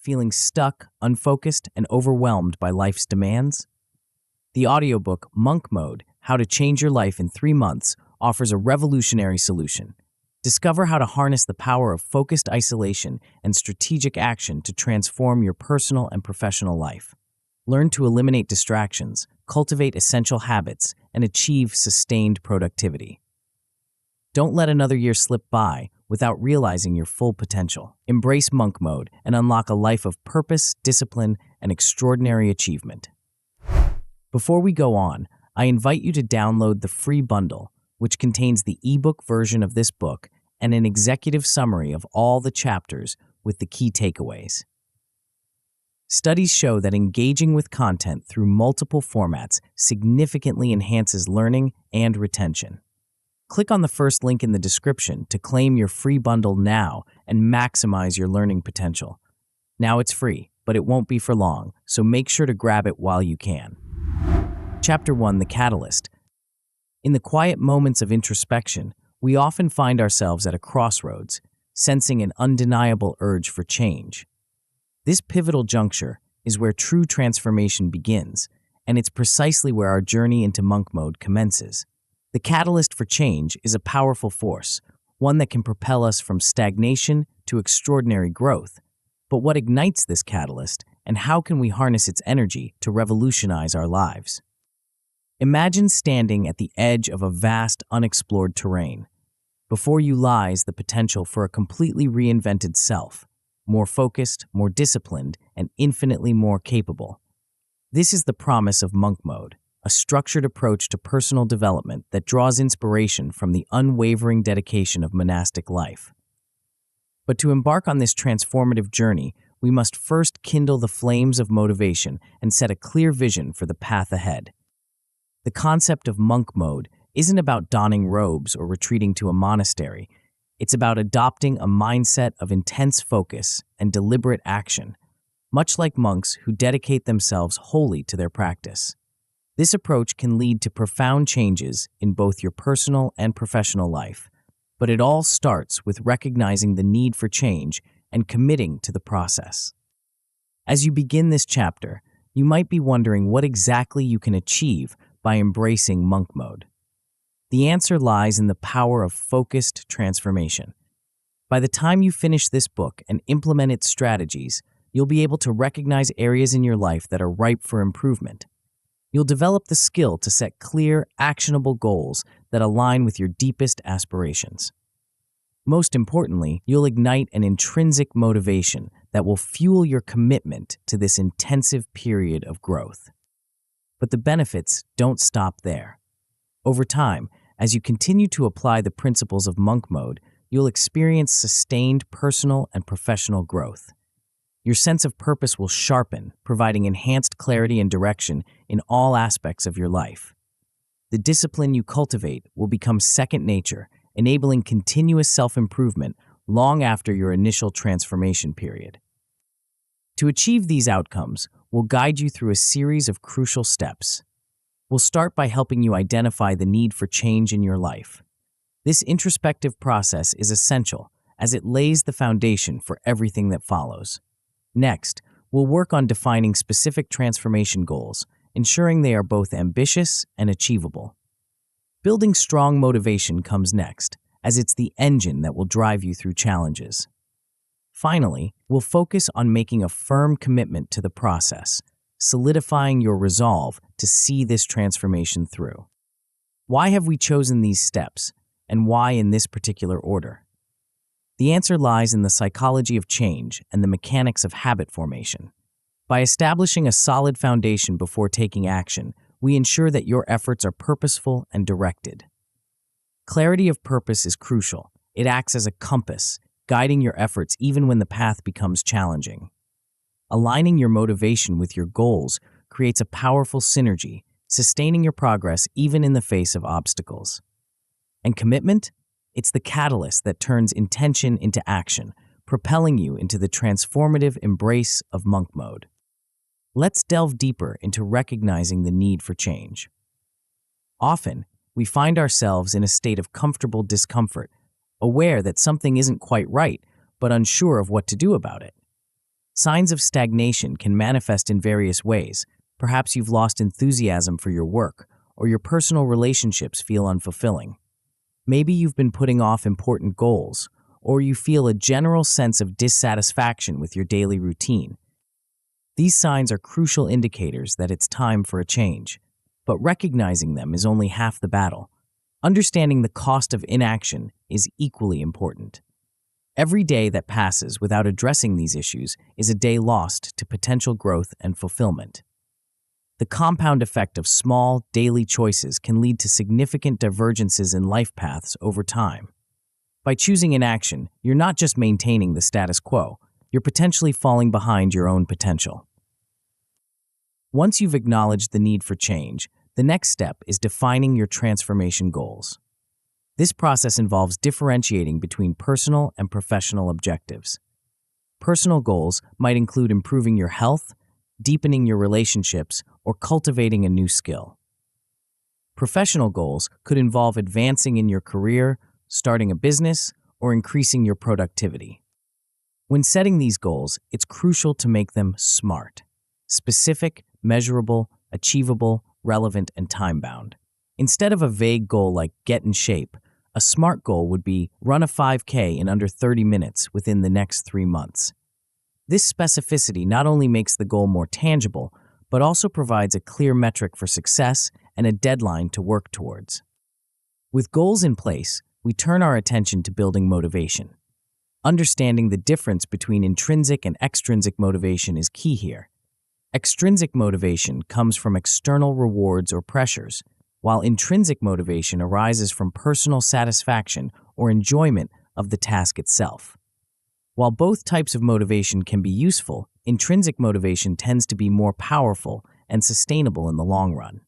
Feeling stuck, unfocused, and overwhelmed by life's demands? The audiobook Monk Mode: How to Change Your Life in 3 Months offers a revolutionary solution. Discover how to harness the power of focused isolation and strategic action to transform your personal and professional life. Learn to eliminate distractions, cultivate essential habits, and achieve sustained productivity. Don't let another year slip by without realizing your full potential. Embrace Monk Mode and unlock a life of purpose, discipline, and extraordinary achievement. Before we go on, I invite you to download the free bundle, which contains the ebook version of this book and an executive summary of all the chapters with the key takeaways. Studies show that engaging with content through multiple formats significantly enhances learning and retention. Click on the first link in the description to claim your free bundle now and maximize your learning potential. Now it's free, but it won't be for long, so make sure to grab it while you can. Chapter 1: The Catalyst. In the quiet moments of introspection, we often find ourselves at a crossroads, sensing an undeniable urge for change. This pivotal juncture is where true transformation begins, and it's precisely where our journey into monk mode commences. The catalyst for change is a powerful force, one that can propel us from stagnation to extraordinary growth. But what ignites this catalyst, and how can we harness its energy to revolutionize our lives? Imagine standing at the edge of a vast, unexplored terrain. Before you lies the potential for a completely reinvented self, more focused, more disciplined, and infinitely more capable. This is the promise of monk mode, a structured approach to personal development that draws inspiration from the unwavering dedication of monastic life. But to embark on this transformative journey, we must first kindle the flames of motivation and set a clear vision for the path ahead. The concept of monk mode isn't about donning robes or retreating to a monastery. It's about adopting a mindset of intense focus and deliberate action, much like monks who dedicate themselves wholly to their practice. This approach can lead to profound changes in both your personal and professional life, but it all starts with recognizing the need for change and committing to the process. As you begin this chapter, you might be wondering what exactly you can achieve by embracing monk mode. The answer lies in the power of focused transformation. By the time you finish this book and implement its strategies, you'll be able to recognize areas in your life that are ripe for improvement. You'll develop the skill to set clear, actionable goals that align with your deepest aspirations. Most importantly, you'll ignite an intrinsic motivation that will fuel your commitment to this intensive period of growth. But the benefits don't stop there. Over time, as you continue to apply the principles of monk mode, you'll experience sustained personal and professional growth. Your sense of purpose will sharpen, providing enhanced clarity and direction in all aspects of your life. The discipline you cultivate will become second nature, enabling continuous self-improvement long after your initial transformation period. To achieve these outcomes, we'll guide you through a series of crucial steps. We'll start by helping you identify the need for change in your life. This introspective process is essential, as it lays the foundation for everything that follows. Next, we'll work on defining specific transformation goals, ensuring they are both ambitious and achievable. Building strong motivation comes next, as it's the engine that will drive you through challenges. Finally, we'll focus on making a firm commitment to the process, solidifying your resolve to see this transformation through. Why have we chosen these steps, and why in this particular order? The answer lies in the psychology of change and the mechanics of habit formation. By establishing a solid foundation before taking action, we ensure that your efforts are purposeful and directed. Clarity of purpose is crucial. It acts as a compass, guiding your efforts even when the path becomes challenging. Aligning your motivation with your goals creates a powerful synergy, sustaining your progress even in the face of obstacles. And commitment? It's the catalyst that turns intention into action, propelling you into the transformative embrace of monk mode. Let's delve deeper into recognizing the need for change. Often, we find ourselves in a state of comfortable discomfort, aware that something isn't quite right, but unsure of what to do about it. Signs of stagnation can manifest in various ways. Perhaps you've lost enthusiasm for your work, or your personal relationships feel unfulfilling. Maybe you've been putting off important goals, or you feel a general sense of dissatisfaction with your daily routine. These signs are crucial indicators that it's time for a change, but recognizing them is only half the battle. Understanding the cost of inaction is equally important. Every day that passes without addressing these issues is a day lost to potential growth and fulfillment. The compound effect of small, daily choices can lead to significant divergences in life paths over time. By choosing inaction, you're not just maintaining the status quo, you're potentially falling behind your own potential. Once you've acknowledged the need for change, the next step is defining your transformation goals. This process involves differentiating between personal and professional objectives. Personal goals might include improving your health, deepening your relationships, or cultivating a new skill. Professional goals could involve advancing in your career, starting a business, or increasing your productivity. When setting these goals, it's crucial to make them SMART: specific, measurable, achievable, relevant, and time-bound. Instead of a vague goal like get in shape, a SMART goal would be run a 5K in under 30 minutes within the next 3 months. This specificity not only makes the goal more tangible, but also provides a clear metric for success and a deadline to work towards. With goals in place, we turn our attention to building motivation. Understanding the difference between intrinsic and extrinsic motivation is key here. Extrinsic motivation comes from external rewards or pressures, while intrinsic motivation arises from personal satisfaction or enjoyment of the task itself. While both types of motivation can be useful, intrinsic motivation tends to be more powerful and sustainable in the long run.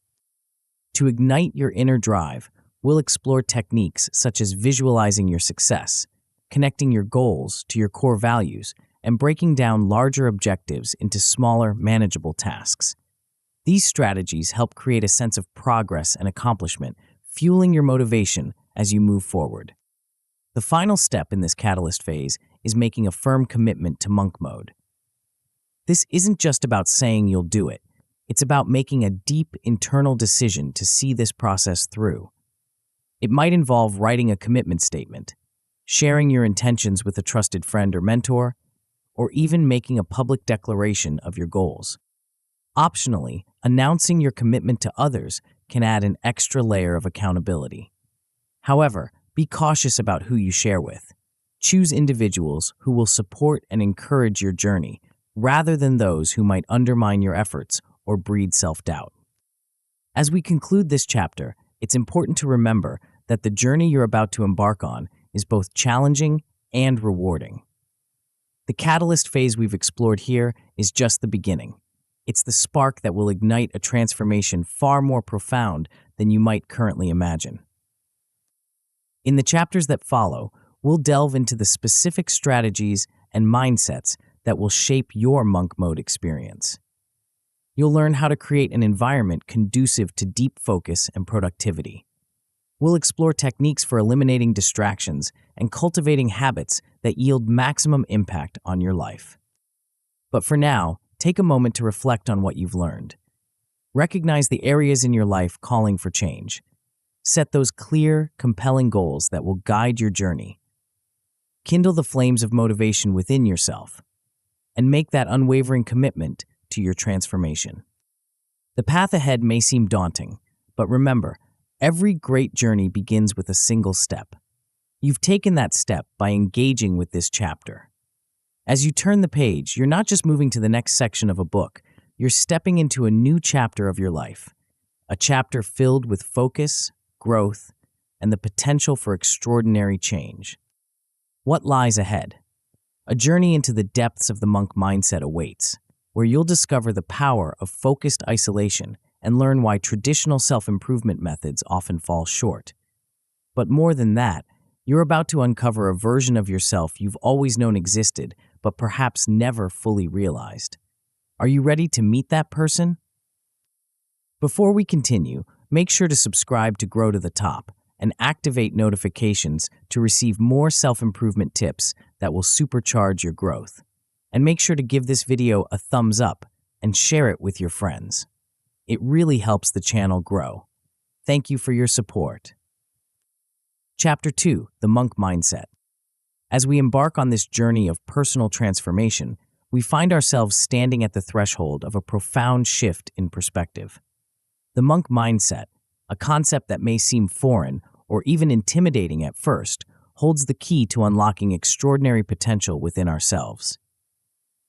To ignite your inner drive, we'll explore techniques such as visualizing your success, connecting your goals to your core values, and breaking down larger objectives into smaller, manageable tasks. These strategies help create a sense of progress and accomplishment, fueling your motivation as you move forward. The final step in this catalyst phase is making a firm commitment to monk mode. This isn't just about saying you'll do it. It's about making a deep internal decision to see this process through. It might involve writing a commitment statement, sharing your intentions with a trusted friend or mentor, or even making a public declaration of your goals. Optionally, announcing your commitment to others can add an extra layer of accountability. However, be cautious about who you share with. Choose individuals who will support and encourage your journey, rather than those who might undermine your efforts or breed self-doubt. As we conclude this chapter, it's important to remember that the journey you're about to embark on is both challenging and rewarding. The catalyst phase we've explored here is just the beginning. It's the spark that will ignite a transformation far more profound than you might currently imagine. In the chapters that follow, we'll delve into the specific strategies and mindsets that will shape your monk mode experience. You'll learn how to create an environment conducive to deep focus and productivity. We'll explore techniques for eliminating distractions and cultivating habits that yield maximum impact on your life. But for now, take a moment to reflect on what you've learned. Recognize the areas in your life calling for change. Set those clear, compelling goals that will guide your journey. Kindle the flames of motivation within yourself, and make that unwavering commitment to your transformation. The path ahead may seem daunting, but remember, every great journey begins with a single step. You've taken that step by engaging with this chapter. As you turn the page, you're not just moving to the next section of a book, you're stepping into a new chapter of your life, a chapter filled with focus, growth, and the potential for extraordinary change. What lies ahead? A journey into the depths of the monk mindset awaits, where you'll discover the power of focused isolation and learn why traditional self-improvement methods often fall short. But more than that, you're about to uncover a version of yourself you've always known existed, but perhaps never fully realized. Are you ready to meet that person? Before we continue, make sure to subscribe to Grow to the Top and activate notifications to receive more self-improvement tips that will supercharge your growth. And make sure to give this video a thumbs up and share it with your friends. It really helps the channel grow. Thank you for your support. Chapter 2: The Monk Mindset. As we embark on this journey of personal transformation, we find ourselves standing at the threshold of a profound shift in perspective. The monk mindset, a concept that may seem foreign or even intimidating at first, holds the key to unlocking extraordinary potential within ourselves.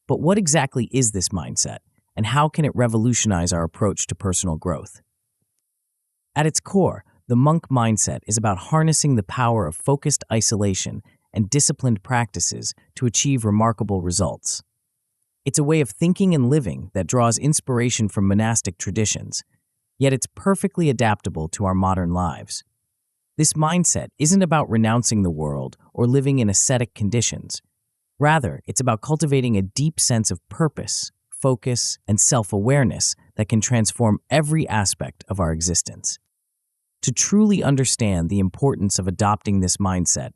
But what exactly is this mindset, and how can it revolutionize our approach to personal growth? At its core, the monk mindset is about harnessing the power of focused isolation and disciplined practices to achieve remarkable results. It's a way of thinking and living that draws inspiration from monastic traditions, yet it's perfectly adaptable to our modern lives. This mindset isn't about renouncing the world or living in ascetic conditions. Rather, it's about cultivating a deep sense of purpose, focus, and self-awareness that can transform every aspect of our existence. To truly understand the importance of adopting this mindset,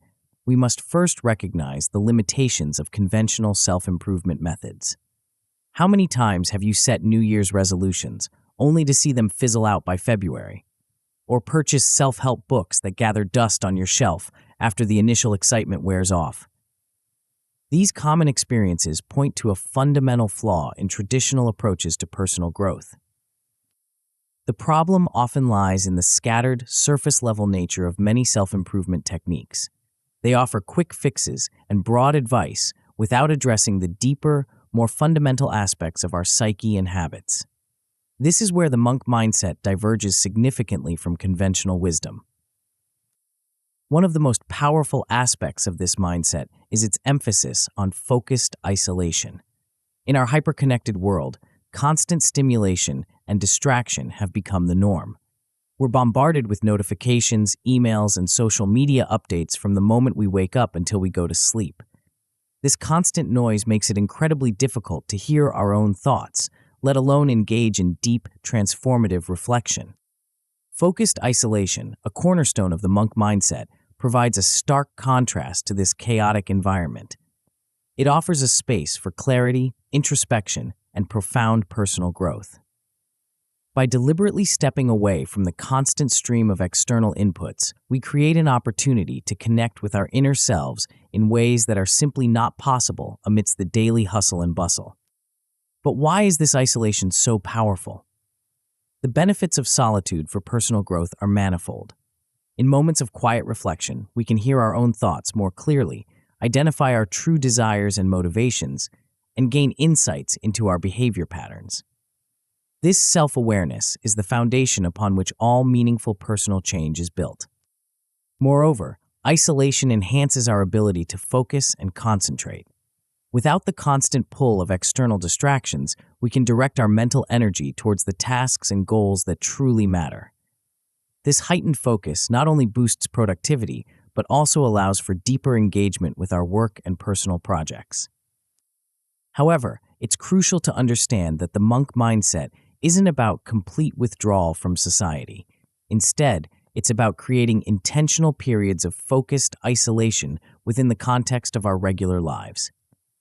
we must first recognize the limitations of conventional self-improvement methods. How many times have you set New Year's resolutions only to see them fizzle out by February? Or purchase self-help books that gather dust on your shelf after the initial excitement wears off? These common experiences point to a fundamental flaw in traditional approaches to personal growth. The problem often lies in the scattered, surface-level nature of many self-improvement techniques. They offer quick fixes and broad advice without addressing the deeper, more fundamental aspects of our psyche and habits. This is where the monk mindset diverges significantly from conventional wisdom. One of the most powerful aspects of this mindset is its emphasis on focused isolation. In our hyper-connected world, constant stimulation and distraction have become the norm. We're bombarded with notifications, emails, and social media updates from the moment we wake up until we go to sleep. This constant noise makes it incredibly difficult to hear our own thoughts, let alone engage in deep, transformative reflection. Focused isolation, a cornerstone of the monk mindset, provides a stark contrast to this chaotic environment. It offers a space for clarity, introspection, and profound personal growth. By deliberately stepping away from the constant stream of external inputs, we create an opportunity to connect with our inner selves in ways that are simply not possible amidst the daily hustle and bustle. But why is this isolation so powerful? The benefits of solitude for personal growth are manifold. In moments of quiet reflection, we can hear our own thoughts more clearly, identify our true desires and motivations, and gain insights into our behavior patterns. This self-awareness is the foundation upon which all meaningful personal change is built. Moreover, isolation enhances our ability to focus and concentrate. Without the constant pull of external distractions, we can direct our mental energy towards the tasks and goals that truly matter. This heightened focus not only boosts productivity, but also allows for deeper engagement with our work and personal projects. However, it's crucial to understand that the monk mindset isn't about complete withdrawal from society. Instead, it's about creating intentional periods of focused isolation within the context of our regular lives.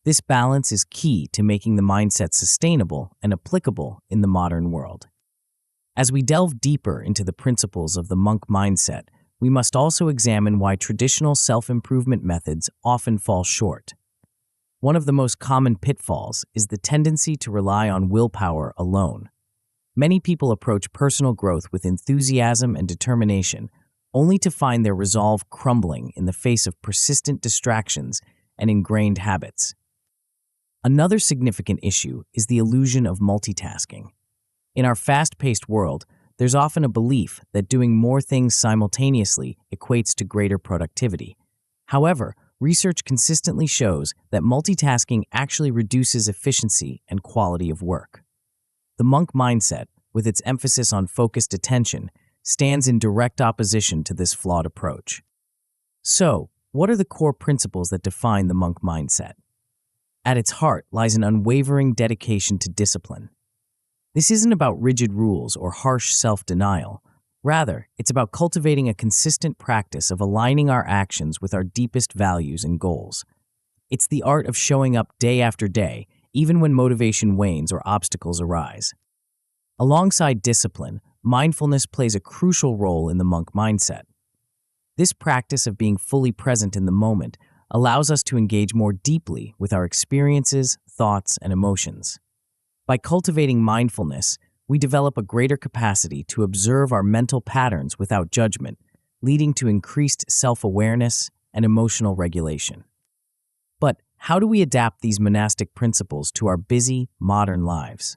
This balance is key to making the mindset sustainable and applicable in the modern world. As we delve deeper into the principles of the monk mindset, we must also examine why traditional self-improvement methods often fall short. One of the most common pitfalls is the tendency to rely on willpower alone. Many people approach personal growth with enthusiasm and determination, only to find their resolve crumbling in the face of persistent distractions and ingrained habits. Another significant issue is the illusion of multitasking. In our fast-paced world, there's often a belief that doing more things simultaneously equates to greater productivity. However, research consistently shows that multitasking actually reduces efficiency and quality of work. The monk mindset, with its emphasis on focused attention, stands in direct opposition to this flawed approach. So, what are the core principles that define the monk mindset? At its heart lies an unwavering dedication to discipline. This isn't about rigid rules or harsh self-denial. Rather, it's about cultivating a consistent practice of aligning our actions with our deepest values and goals. It's the art of showing up day after day, even when motivation wanes or obstacles arise. Alongside discipline, mindfulness plays a crucial role in the monk mindset. This practice of being fully present in the moment allows us to engage more deeply with our experiences, thoughts, and emotions. By cultivating mindfulness, we develop a greater capacity to observe our mental patterns without judgment, leading to increased self-awareness and emotional regulation. But how do we adapt these monastic principles to our busy, modern lives?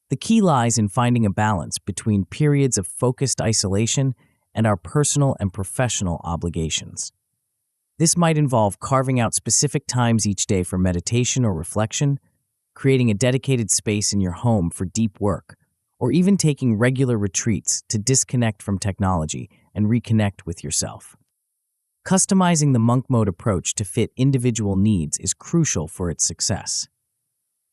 The key lies in finding a balance between periods of focused isolation and our personal and professional obligations. This might involve carving out specific times each day for meditation or reflection, creating a dedicated space in your home for deep work, or even taking regular retreats to disconnect from technology and reconnect with yourself. Customizing the monk mode approach to fit individual needs is crucial for its success.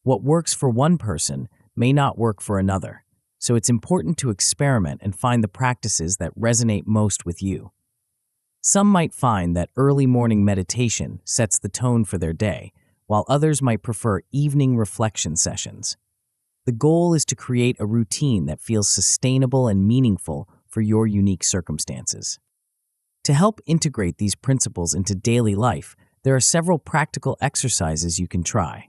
What works for one person may not work for another, so it's important to experiment and find the practices that resonate most with you. Some might find that early morning meditation sets the tone for their day, while others might prefer evening reflection sessions. The goal is to create a routine that feels sustainable and meaningful for your unique circumstances. To help integrate these principles into daily life, there are several practical exercises you can try.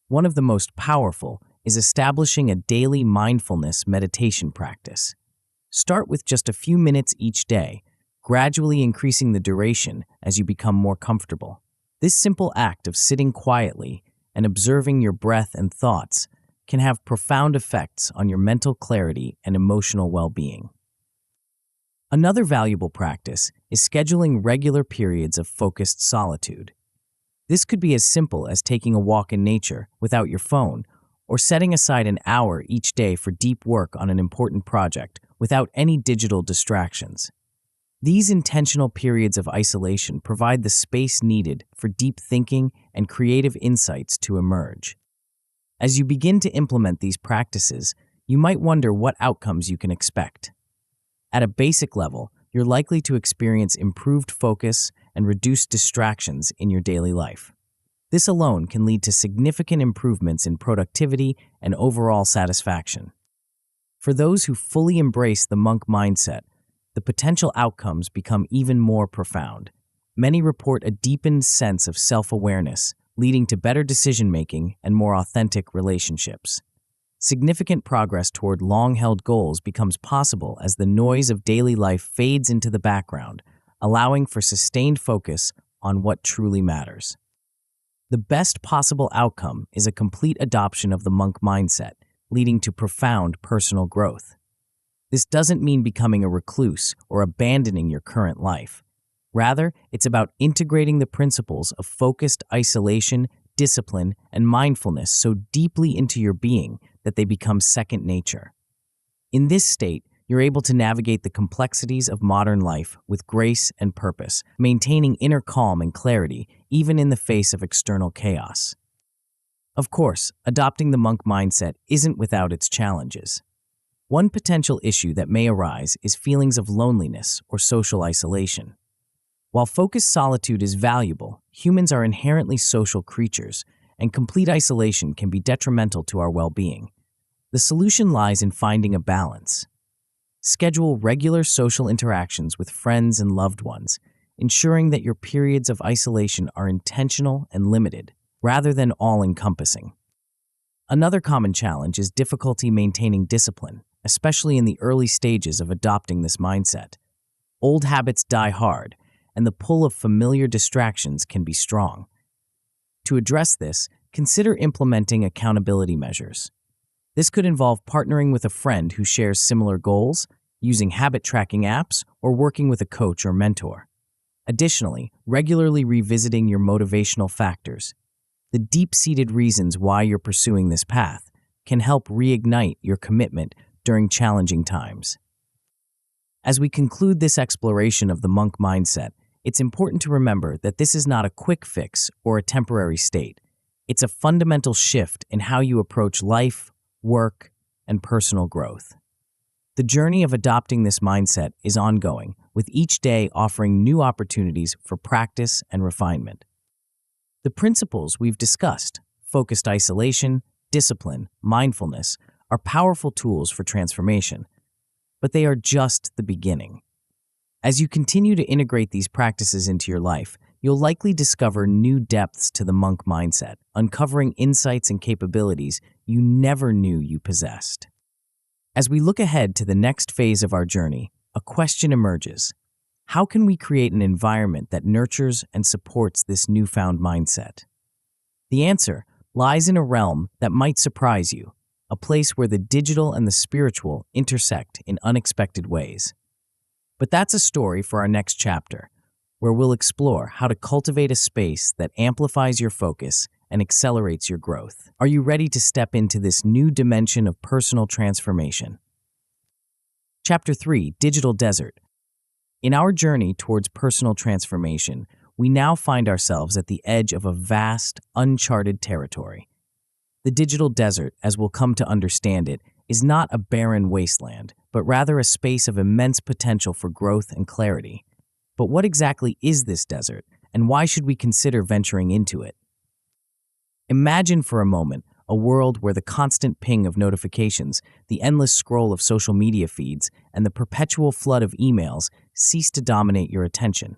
One of the most powerful is establishing a daily mindfulness meditation practice. Start with just a few minutes each day, gradually increasing the duration as you become more comfortable. This simple act of sitting quietly and observing your breath and thoughts can have profound effects on your mental clarity and emotional well-being. Another valuable practice is scheduling regular periods of focused solitude. This could be as simple as taking a walk in nature without your phone, or setting aside an hour each day for deep work on an important project without any digital distractions. These intentional periods of isolation provide the space needed for deep thinking and creative insights to emerge. As you begin to implement these practices, you might wonder what outcomes you can expect. At a basic level, you're likely to experience improved focus and reduced distractions in your daily life. This alone can lead to significant improvements in productivity and overall satisfaction. For those who fully embrace the monk mindset, the potential outcomes become even more profound. Many report a deepened sense of self-awareness, leading to better decision-making and more authentic relationships. Significant progress toward long-held goals becomes possible as the noise of daily life fades into the background, allowing for sustained focus on what truly matters. The best possible outcome is a complete adoption of the monk mindset, leading to profound personal growth. This doesn't mean becoming a recluse or abandoning your current life. Rather, it's about integrating the principles of focused isolation, discipline, and mindfulness so deeply into your being that they become second nature. In this state, you're able to navigate the complexities of modern life with grace and purpose, maintaining inner calm and clarity even in the face of external chaos. Of course, adopting the monk mindset isn't without its challenges. One potential issue that may arise is feelings of loneliness or social isolation. While focused solitude is valuable, humans are inherently social creatures, and complete isolation can be detrimental to our well-being. The solution lies in finding a balance. Schedule regular social interactions with friends and loved ones, ensuring that your periods of isolation are intentional and limited, rather than all-encompassing. Another common challenge is difficulty maintaining discipline, especially in the early stages of adopting this mindset. Old habits die hard, and the pull of familiar distractions can be strong. To address this, consider implementing accountability measures. This could involve partnering with a friend who shares similar goals, using habit tracking apps, or working with a coach or mentor. Additionally, regularly revisiting your motivational factors, the deep-seated reasons why you're pursuing this path, can help reignite your commitment during challenging times. As we conclude this exploration of the monk mindset, it's important to remember that this is not a quick fix or a temporary state. It's a fundamental shift in how you approach life, work, and personal growth. The journey of adopting this mindset is ongoing, with each day offering new opportunities for practice and refinement. The principles we've discussed, focused isolation, discipline, mindfulness, are powerful tools for transformation, but they are just the beginning. As you continue to integrate these practices into your life, you'll likely discover new depths to the monk mindset, uncovering insights and capabilities you never knew you possessed. As we look ahead to the next phase of our journey, a question emerges. How can we create an environment that nurtures and supports this newfound mindset? The answer lies in a realm that might surprise you, a place where the digital and the spiritual intersect in unexpected ways. But that's a story for our next chapter, where we'll explore how to cultivate a space that amplifies your focus and accelerates your growth. Are you ready to step into this new dimension of personal transformation? Chapter 3: Digital Desert. In our journey towards personal transformation, we now find ourselves at the edge of a vast, uncharted territory. The digital desert, as we'll come to understand it, is not a barren wasteland, but rather a space of immense potential for growth and clarity. But what exactly is this desert, and why should we consider venturing into it? Imagine for a moment a world where the constant ping of notifications, the endless scroll of social media feeds, and the perpetual flood of emails cease to dominate your attention.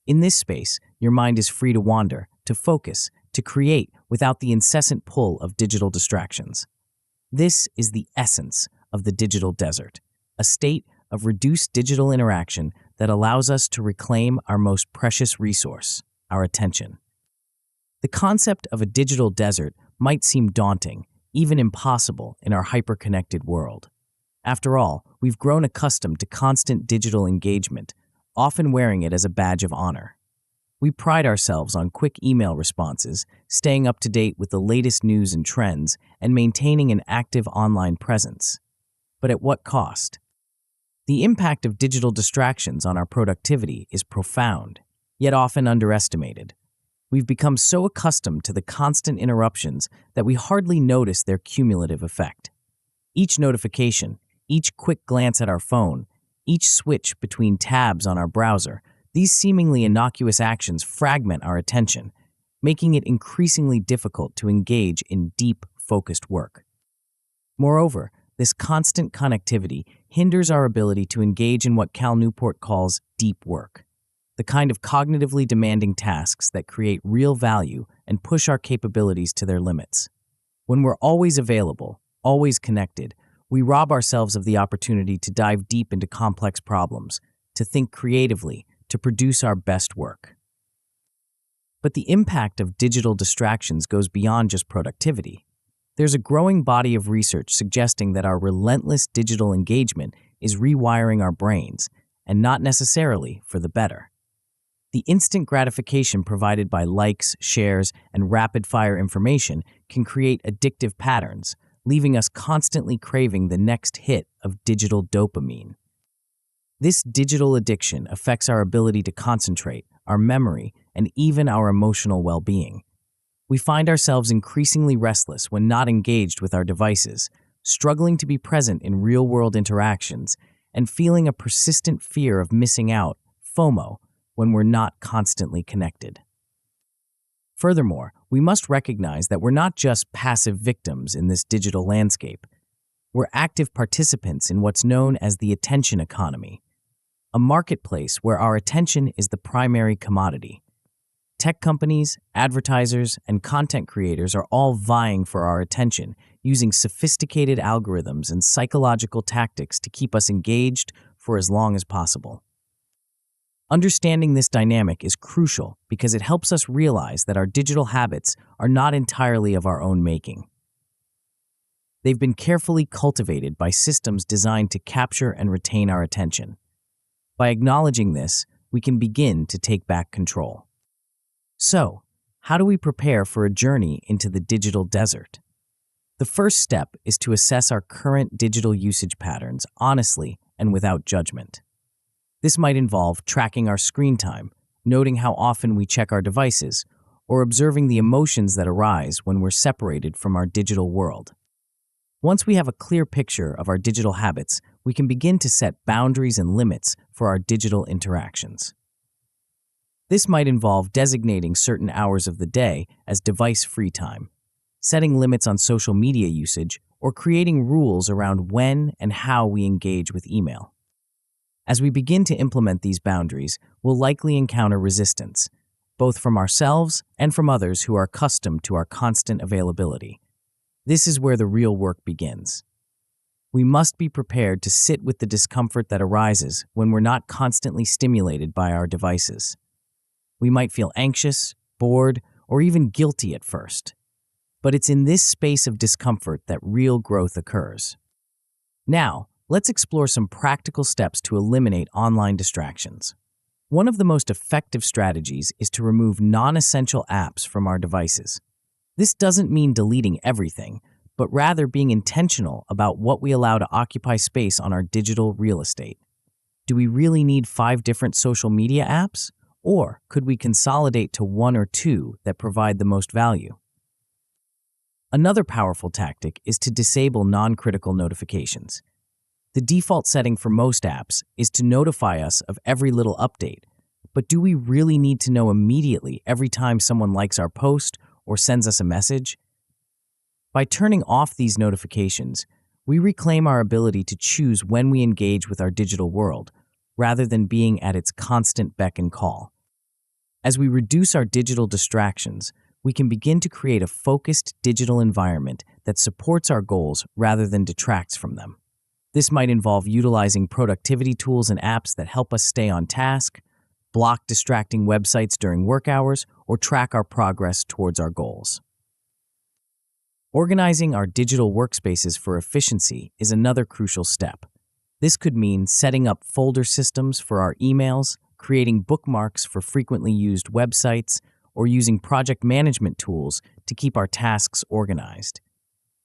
In this space, your mind is free to wander, to focus, to create without the incessant pull of digital distractions. This is the essence of the digital desert, a state of reduced digital interaction that allows us to reclaim our most precious resource, our attention. The concept of a digital desert might seem daunting, even impossible in our hyper-connected world. After all, we've grown accustomed to constant digital engagement, often wearing it as a badge of honor. We pride ourselves on quick email responses, staying up to date with the latest news and trends, and maintaining an active online presence. But at what cost? The impact of digital distractions on our productivity is profound, yet often underestimated. We've become so accustomed to the constant interruptions that we hardly notice their cumulative effect. Each notification, each quick glance at our phone, each switch between tabs on our browser, these seemingly innocuous actions fragment our attention, making it increasingly difficult to engage in deep, focused work. Moreover, this constant connectivity hinders our ability to engage in what Cal Newport calls deep work, the kind of cognitively demanding tasks that create real value and push our capabilities to their limits. When we're always available, always connected, we rob ourselves of the opportunity to dive deep into complex problems, to think creatively, to produce our best work. But the impact of digital distractions goes beyond just productivity. There's a growing body of research suggesting that our relentless digital engagement is rewiring our brains, and not necessarily for the better. The instant gratification provided by likes, shares, and rapid-fire information can create addictive patterns, leaving us constantly craving the next hit of digital dopamine. This digital addiction affects our ability to concentrate, our memory, and even our emotional well-being. We find ourselves increasingly restless when not engaged with our devices, struggling to be present in real-world interactions, and feeling a persistent fear of missing out, FOMO, when we're not constantly connected. Furthermore, we must recognize that we're not just passive victims in this digital landscape. We're active participants in what's known as the attention economy, a marketplace where our attention is the primary commodity. Tech companies, advertisers, and content creators are all vying for our attention, using sophisticated algorithms and psychological tactics to keep us engaged for as long as possible. Understanding this dynamic is crucial because it helps us realize that our digital habits are not entirely of our own making. They've been carefully cultivated by systems designed to capture and retain our attention. By acknowledging this, we can begin to take back control. So, how do we prepare for a journey into the digital desert? The first step is to assess our current digital usage patterns honestly and without judgment. This might involve tracking our screen time, noting how often we check our devices, or observing the emotions that arise when we're separated from our digital world. Once we have a clear picture of our digital habits, we can begin to set boundaries and limits for our digital interactions. This might involve designating certain hours of the day as device-free time, setting limits on social media usage, or creating rules around when and how we engage with email. As we begin to implement these boundaries, we'll likely encounter resistance, both from ourselves and from others who are accustomed to our constant availability. This is where the real work begins. We must be prepared to sit with the discomfort that arises when we're not constantly stimulated by our devices. We might feel anxious, bored, or even guilty at first. But it's in this space of discomfort that real growth occurs. Now, let's explore some practical steps to eliminate online distractions. One of the most effective strategies is to remove non-essential apps from our devices. This doesn't mean deleting everything, but rather being intentional about what we allow to occupy space on our digital real estate. Do we really need 5 different social media apps? Or could we consolidate to 1 or 2 that provide the most value? Another powerful tactic is to disable non-critical notifications. The default setting for most apps is to notify us of every little update, but do we really need to know immediately every time someone likes our post or sends us a message? By turning off these notifications, we reclaim our ability to choose when we engage with our digital world, rather than being at its constant beck and call. As we reduce our digital distractions, we can begin to create a focused digital environment that supports our goals rather than detracts from them. This might involve utilizing productivity tools and apps that help us stay on task, block distracting websites during work hours, or track our progress towards our goals. Organizing our digital workspaces for efficiency is another crucial step. This could mean setting up folder systems for our emails, creating bookmarks for frequently used websites, or using project management tools to keep our tasks organized.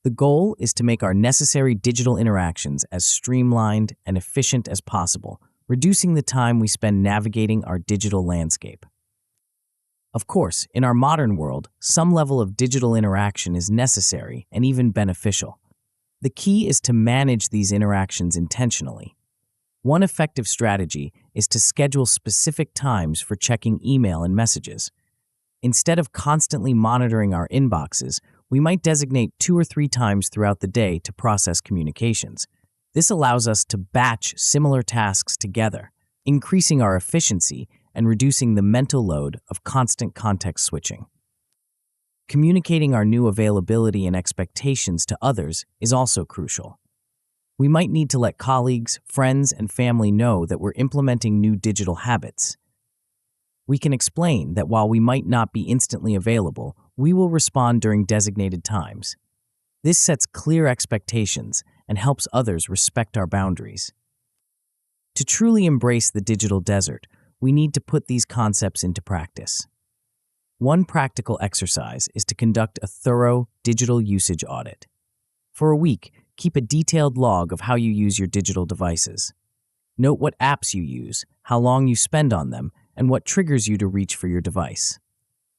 The goal is to make our necessary digital interactions as streamlined and efficient as possible, reducing the time we spend navigating our digital landscape. Of course, in our modern world, some level of digital interaction is necessary and even beneficial. The key is to manage these interactions intentionally. One effective strategy is to schedule specific times for checking email and messages. Instead of constantly monitoring our inboxes, we might designate 2 or 3 times throughout the day to process communications. This allows us to batch similar tasks together, increasing our efficiency and reducing the mental load of constant context switching. Communicating our new availability and expectations to others is also crucial. We might need to let colleagues, friends, and family know that we're implementing new digital habits. We can explain that while we might not be instantly available, we will respond during designated times. This sets clear expectations and helps others respect our boundaries. To truly embrace the digital desert, we need to put these concepts into practice. One practical exercise is to conduct a thorough digital usage audit. For a week, keep a detailed log of how you use your digital devices. Note what apps you use, how long you spend on them, and what triggers you to reach for your device.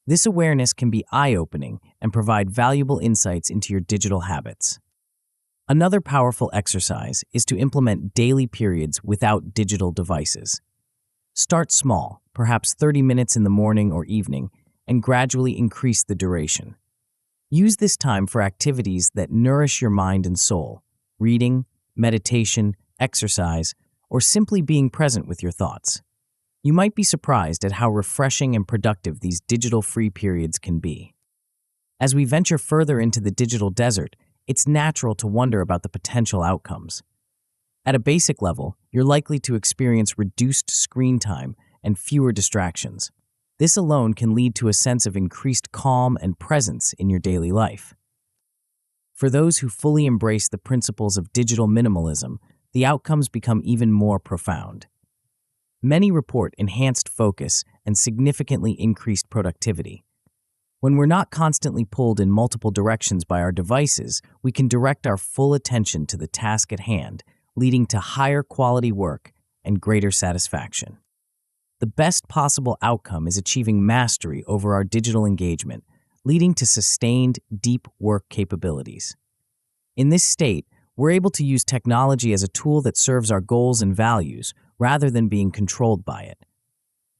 This awareness can be eye-opening and provide valuable insights into your digital habits. Another powerful exercise is to implement daily periods without digital devices. Start small, perhaps 30 minutes in the morning or evening, and gradually increase the duration. Use this time for activities that nourish your mind and soul: reading, meditation, exercise, or simply being present with your thoughts. You might be surprised at how refreshing and productive these digital-free periods can be. As we venture further into the digital desert, it's natural to wonder about the potential outcomes. At a basic level, you're likely to experience reduced screen time and fewer distractions. This alone can lead to a sense of increased calm and presence in your daily life. For those who fully embrace the principles of digital minimalism, the outcomes become even more profound. Many report enhanced focus and significantly increased productivity. When we're not constantly pulled in multiple directions by our devices, we can direct our full attention to the task at hand, leading to higher quality work and greater satisfaction. The best possible outcome is achieving mastery over our digital engagement, leading to sustained, deep work capabilities. In this state, we're able to use technology as a tool that serves our goals and values rather than being controlled by it.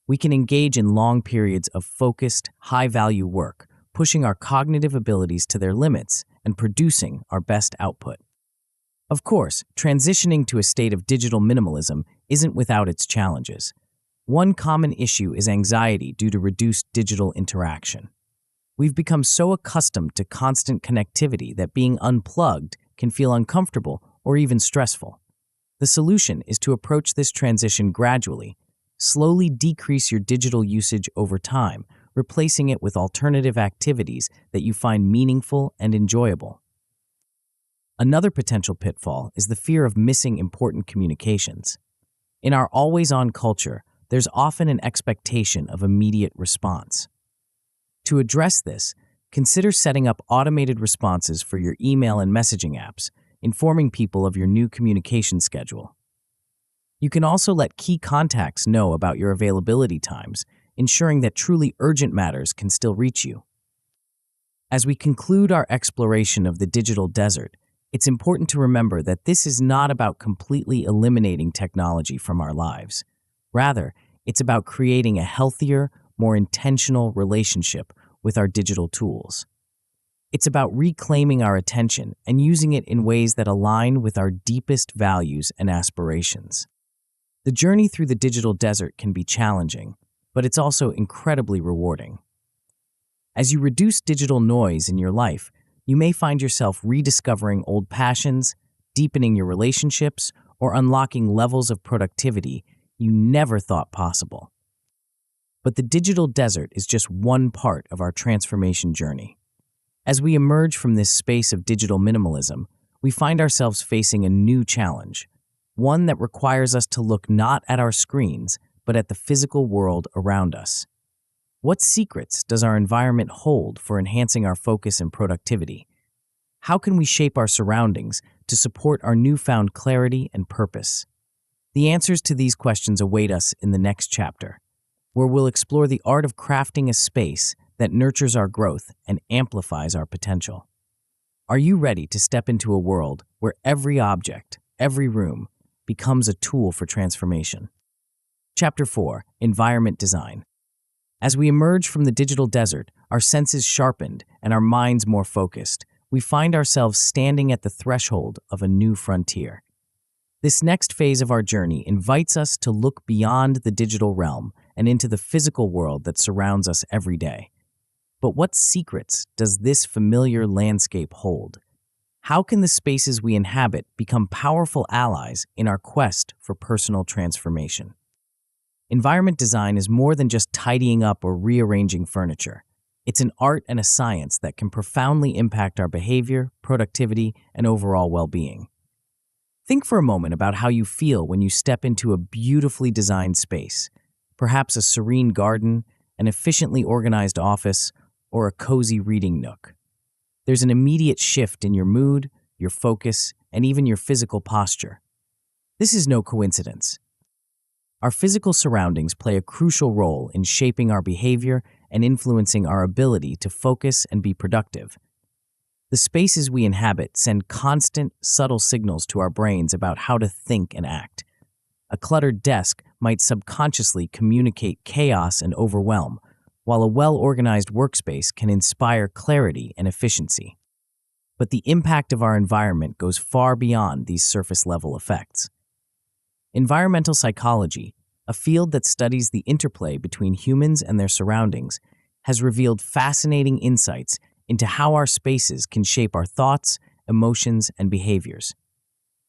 We can engage in long periods of focused, high-value work, pushing our cognitive abilities to their limits and producing our best output. Of course, transitioning to a state of digital minimalism isn't without its challenges. One common issue is anxiety due to reduced digital interaction. We've become so accustomed to constant connectivity that being unplugged can feel uncomfortable or even stressful. The solution is to approach this transition gradually. Slowly decrease your digital usage over time, replacing it with alternative activities that you find meaningful and enjoyable. Another potential pitfall is the fear of missing important communications. In our always-on culture, there's often an expectation of immediate response. To address this, consider setting up automated responses for your email and messaging apps, informing people of your new communication schedule. You can also let key contacts know about your availability times, ensuring that truly urgent matters can still reach you. As we conclude our exploration of the digital desert, it's important to remember that this is not about completely eliminating technology from our lives. Rather, it's about creating a healthier, more intentional relationship with our digital tools. It's about reclaiming our attention and using it in ways that align with our deepest values and aspirations. The journey through the digital desert can be challenging, but it's also incredibly rewarding. As you reduce digital noise in your life, you may find yourself rediscovering old passions, deepening your relationships, or unlocking levels of productivity you never thought possible. But the digital desert is just one part of our transformation journey. As we emerge from this space of digital minimalism, we find ourselves facing a new challenge, one that requires us to look not at our screens, but at the physical world around us. What secrets does our environment hold for enhancing our focus and productivity? How can we shape our surroundings to support our newfound clarity and purpose? The answers to these questions await us in the next chapter, where we'll explore the art of crafting a space that nurtures our growth and amplifies our potential. Are you ready to step into a world where every object, every room, becomes a tool for transformation? Chapter 4: Environment Design. As we emerge from the digital desert, our senses sharpened and our minds more focused, we find ourselves standing at the threshold of a new frontier. This next phase of our journey invites us to look beyond the digital realm and into the physical world that surrounds us every day. But what secrets does this familiar landscape hold? How can the spaces we inhabit become powerful allies in our quest for personal transformation? Environment design is more than just tidying up or rearranging furniture. It's an art and a science that can profoundly impact our behavior, productivity, and overall well-being. Think for a moment about how you feel when you step into a beautifully designed space, perhaps a serene garden, an efficiently organized office, or a cozy reading nook. There's an immediate shift in your mood, your focus, and even your physical posture. This is no coincidence. Our physical surroundings play a crucial role in shaping our behavior and influencing our ability to focus and be productive. The spaces we inhabit send constant, subtle signals to our brains about how to think and act. A cluttered desk might subconsciously communicate chaos and overwhelm, while a well-organized workspace can inspire clarity and efficiency. But the impact of our environment goes far beyond these surface-level effects. Environmental psychology, a field that studies the interplay between humans and their surroundings, has revealed fascinating insights into how our spaces can shape our thoughts, emotions, and behaviors.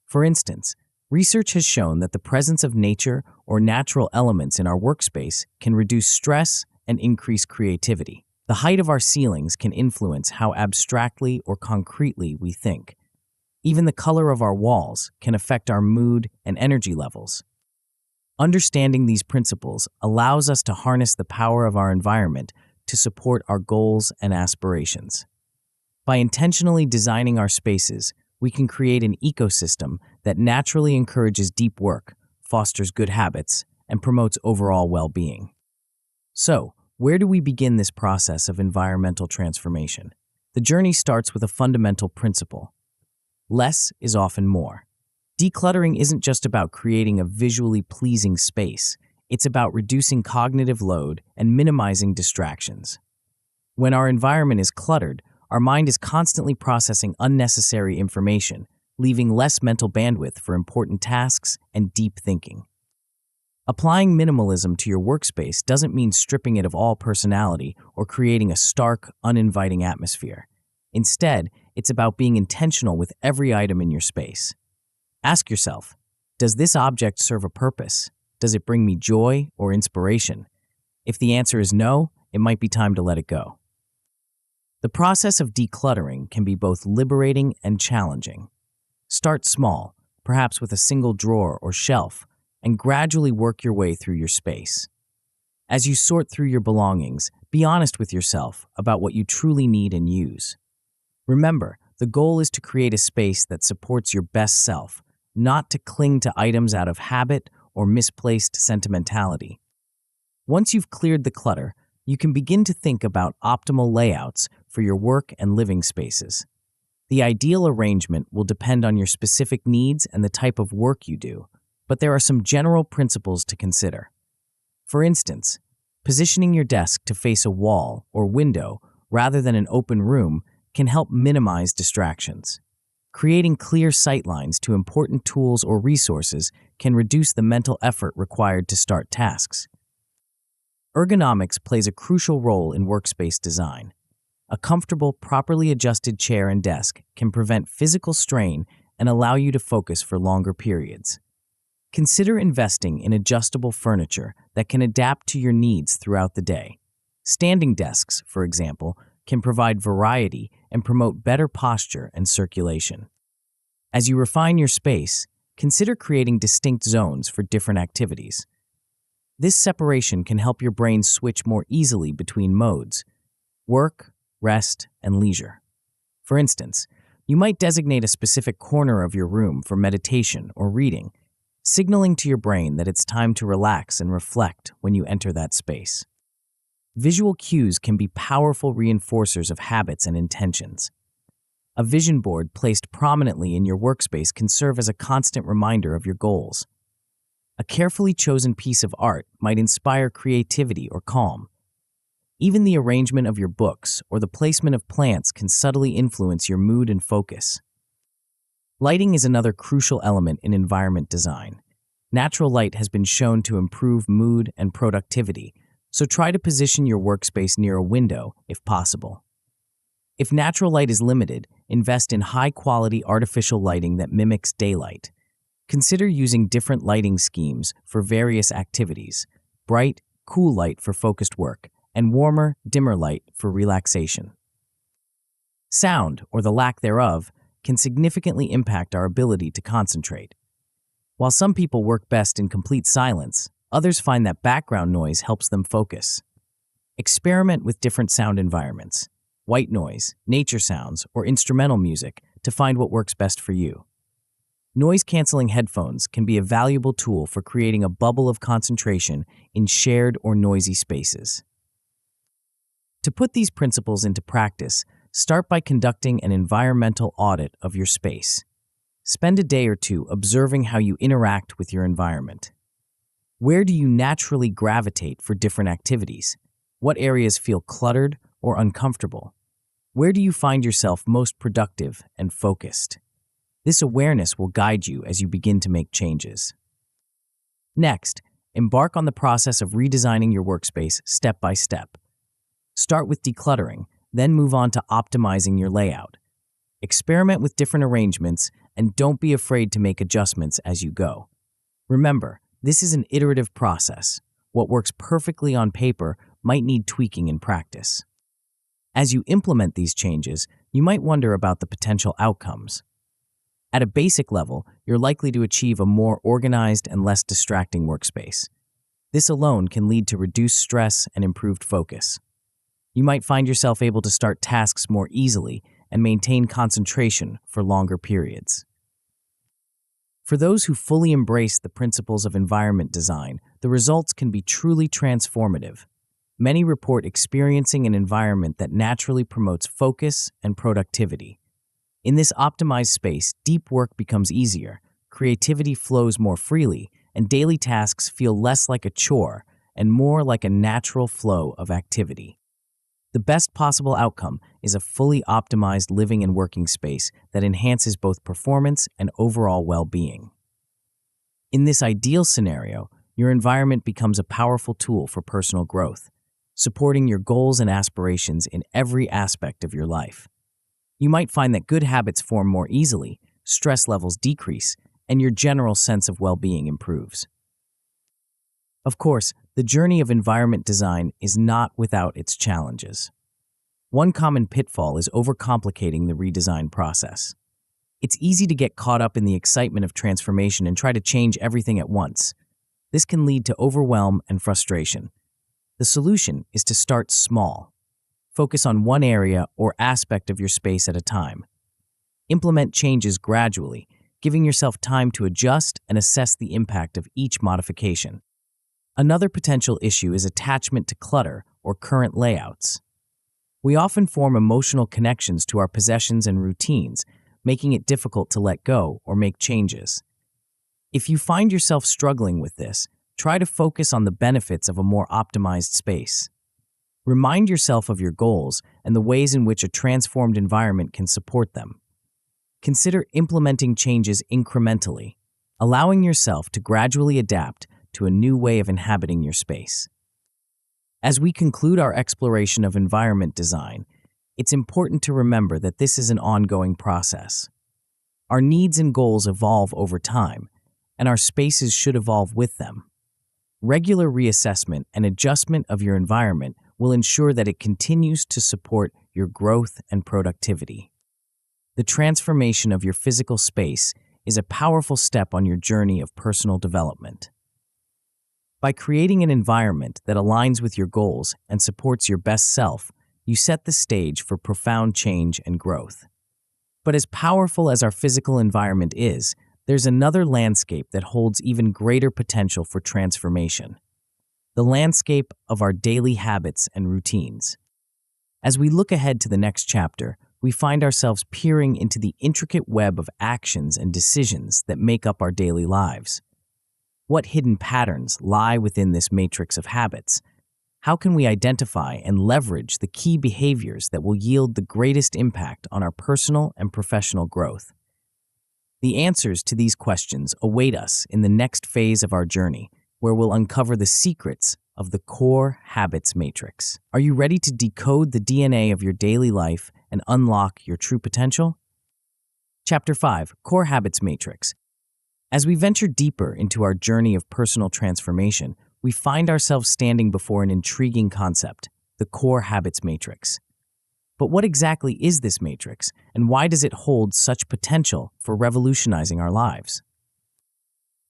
For instance, research has shown that the presence of nature or natural elements in our workspace can reduce stress and increase creativity. The height of our ceilings can influence how abstractly or concretely we think. Even the color of our walls can affect our mood and energy levels. Understanding these principles allows us to harness the power of our environment to support our goals and aspirations. By intentionally designing our spaces, we can create an ecosystem that naturally encourages deep work, fosters good habits, and promotes overall well-being. So, where do we begin this process of environmental transformation? The journey starts with a fundamental principle. Less is often more. Decluttering isn't just about creating a visually pleasing space. It's about reducing cognitive load and minimizing distractions. When our environment is cluttered, our mind is constantly processing unnecessary information, leaving less mental bandwidth for important tasks and deep thinking. Applying minimalism to your workspace doesn't mean stripping it of all personality or creating a stark, uninviting atmosphere. Instead, it's about being intentional with every item in your space. Ask yourself, does this object serve a purpose? Does it bring me joy or inspiration? If the answer is no, it might be time to let it go. The process of decluttering can be both liberating and challenging. Start small, perhaps with a single drawer or shelf, and gradually work your way through your space. As you sort through your belongings, be honest with yourself about what you truly need and use. Remember, the goal is to create a space that supports your best self, not to cling to items out of habit or misplaced sentimentality. Once you've cleared the clutter, you can begin to think about optimal layouts for your work and living spaces. The ideal arrangement will depend on your specific needs and the type of work you do, but there are some general principles to consider. For instance, positioning your desk to face a wall or window rather than an open room can help minimize distractions. Creating clear sightlines to important tools or resources can reduce the mental effort required to start tasks. Ergonomics plays a crucial role in workspace design. A comfortable, properly adjusted chair and desk can prevent physical strain and allow you to focus for longer periods. Consider investing in adjustable furniture that can adapt to your needs throughout the day. Standing desks, for example, can provide variety and promote better posture and circulation. As you refine your space, consider creating distinct zones for different activities. This separation can help your brain switch more easily between modes: work, rest, and leisure. For instance, you might designate a specific corner of your room for meditation or reading, signaling to your brain that it's time to relax and reflect when you enter that space. Visual cues can be powerful reinforcers of habits and intentions. A vision board placed prominently in your workspace can serve as a constant reminder of your goals. A carefully chosen piece of art might inspire creativity or calm. Even the arrangement of your books or the placement of plants can subtly influence your mood and focus. Lighting is another crucial element in environment design. Natural light has been shown to improve mood and productivity, so try to position your workspace near a window if possible. If natural light is limited, invest in high-quality artificial lighting that mimics daylight. Consider using different lighting schemes for various activities: bright, cool light for focused work, and warmer, dimmer light for relaxation. Sound, or the lack thereof, can significantly impact our ability to concentrate. While some people work best in complete silence, others find that background noise helps them focus. Experiment with different sound environments: white noise, nature sounds, or instrumental music to find what works best for you. Noise-canceling headphones can be a valuable tool for creating a bubble of concentration in shared or noisy spaces. To put these principles into practice, start by conducting an environmental audit of your space. Spend a day or two observing how you interact with your environment. Where do you naturally gravitate for different activities? What areas feel cluttered or uncomfortable? Where do you find yourself most productive and focused? This awareness will guide you as you begin to make changes. Next, embark on the process of redesigning your workspace step by step. Start with decluttering, then move on to optimizing your layout. Experiment with different arrangements, and don't be afraid to make adjustments as you go. Remember, this is an iterative process. What works perfectly on paper might need tweaking in practice. As you implement these changes, you might wonder about the potential outcomes. At a basic level, you're likely to achieve a more organized and less distracting workspace. This alone can lead to reduced stress and improved focus. You might find yourself able to start tasks more easily and maintain concentration for longer periods. For those who fully embrace the principles of environment design, the results can be truly transformative. Many report experiencing an environment that naturally promotes focus and productivity. In this optimized space, deep work becomes easier, creativity flows more freely, and daily tasks feel less like a chore and more like a natural flow of activity. The best possible outcome is a fully optimized living and working space that enhances both performance and overall well-being. In this ideal scenario, your environment becomes a powerful tool for personal growth, supporting your goals and aspirations in every aspect of your life. You might find that good habits form more easily, stress levels decrease, and your general sense of well-being improves. Of course, the journey of environment design is not without its challenges. One common pitfall is overcomplicating the redesign process. It's easy to get caught up in the excitement of transformation and try to change everything at once. This can lead to overwhelm and frustration. The solution is to start small. Focus on one area or aspect of your space at a time. Implement changes gradually, giving yourself time to adjust and assess the impact of each modification. Another potential issue is attachment to clutter or current layouts. We often form emotional connections to our possessions and routines, making it difficult to let go or make changes. If you find yourself struggling with this, try to focus on the benefits of a more optimized space. Remind yourself of your goals and the ways in which a transformed environment can support them. Consider implementing changes incrementally, allowing yourself to gradually adapt to a new way of inhabiting your space. As we conclude our exploration of environment design, it's important to remember that this is an ongoing process. Our needs and goals evolve over time, and our spaces should evolve with them. Regular reassessment and adjustment of your environment will ensure that it continues to support your growth and productivity. The transformation of your physical space is a powerful step on your journey of personal development. By creating an environment that aligns with your goals and supports your best self, you set the stage for profound change and growth. But as powerful as our physical environment is, there's another landscape that holds even greater potential for transformation: the landscape of our daily habits and routines. As we look ahead to the next chapter, we find ourselves peering into the intricate web of actions and decisions that make up our daily lives. What hidden patterns lie within this matrix of habits? How can we identify and leverage the key behaviors that will yield the greatest impact on our personal and professional growth? The answers to these questions await us in the next phase of our journey, where we'll uncover the secrets of the core habits matrix. Are you ready to decode the DNA of your daily life and unlock your true potential? Chapter 5: Core Habits Matrix. As we venture deeper into our journey of personal transformation, we find ourselves standing before an intriguing concept: the core habits matrix. But what exactly is this matrix, and why does it hold such potential for revolutionizing our lives?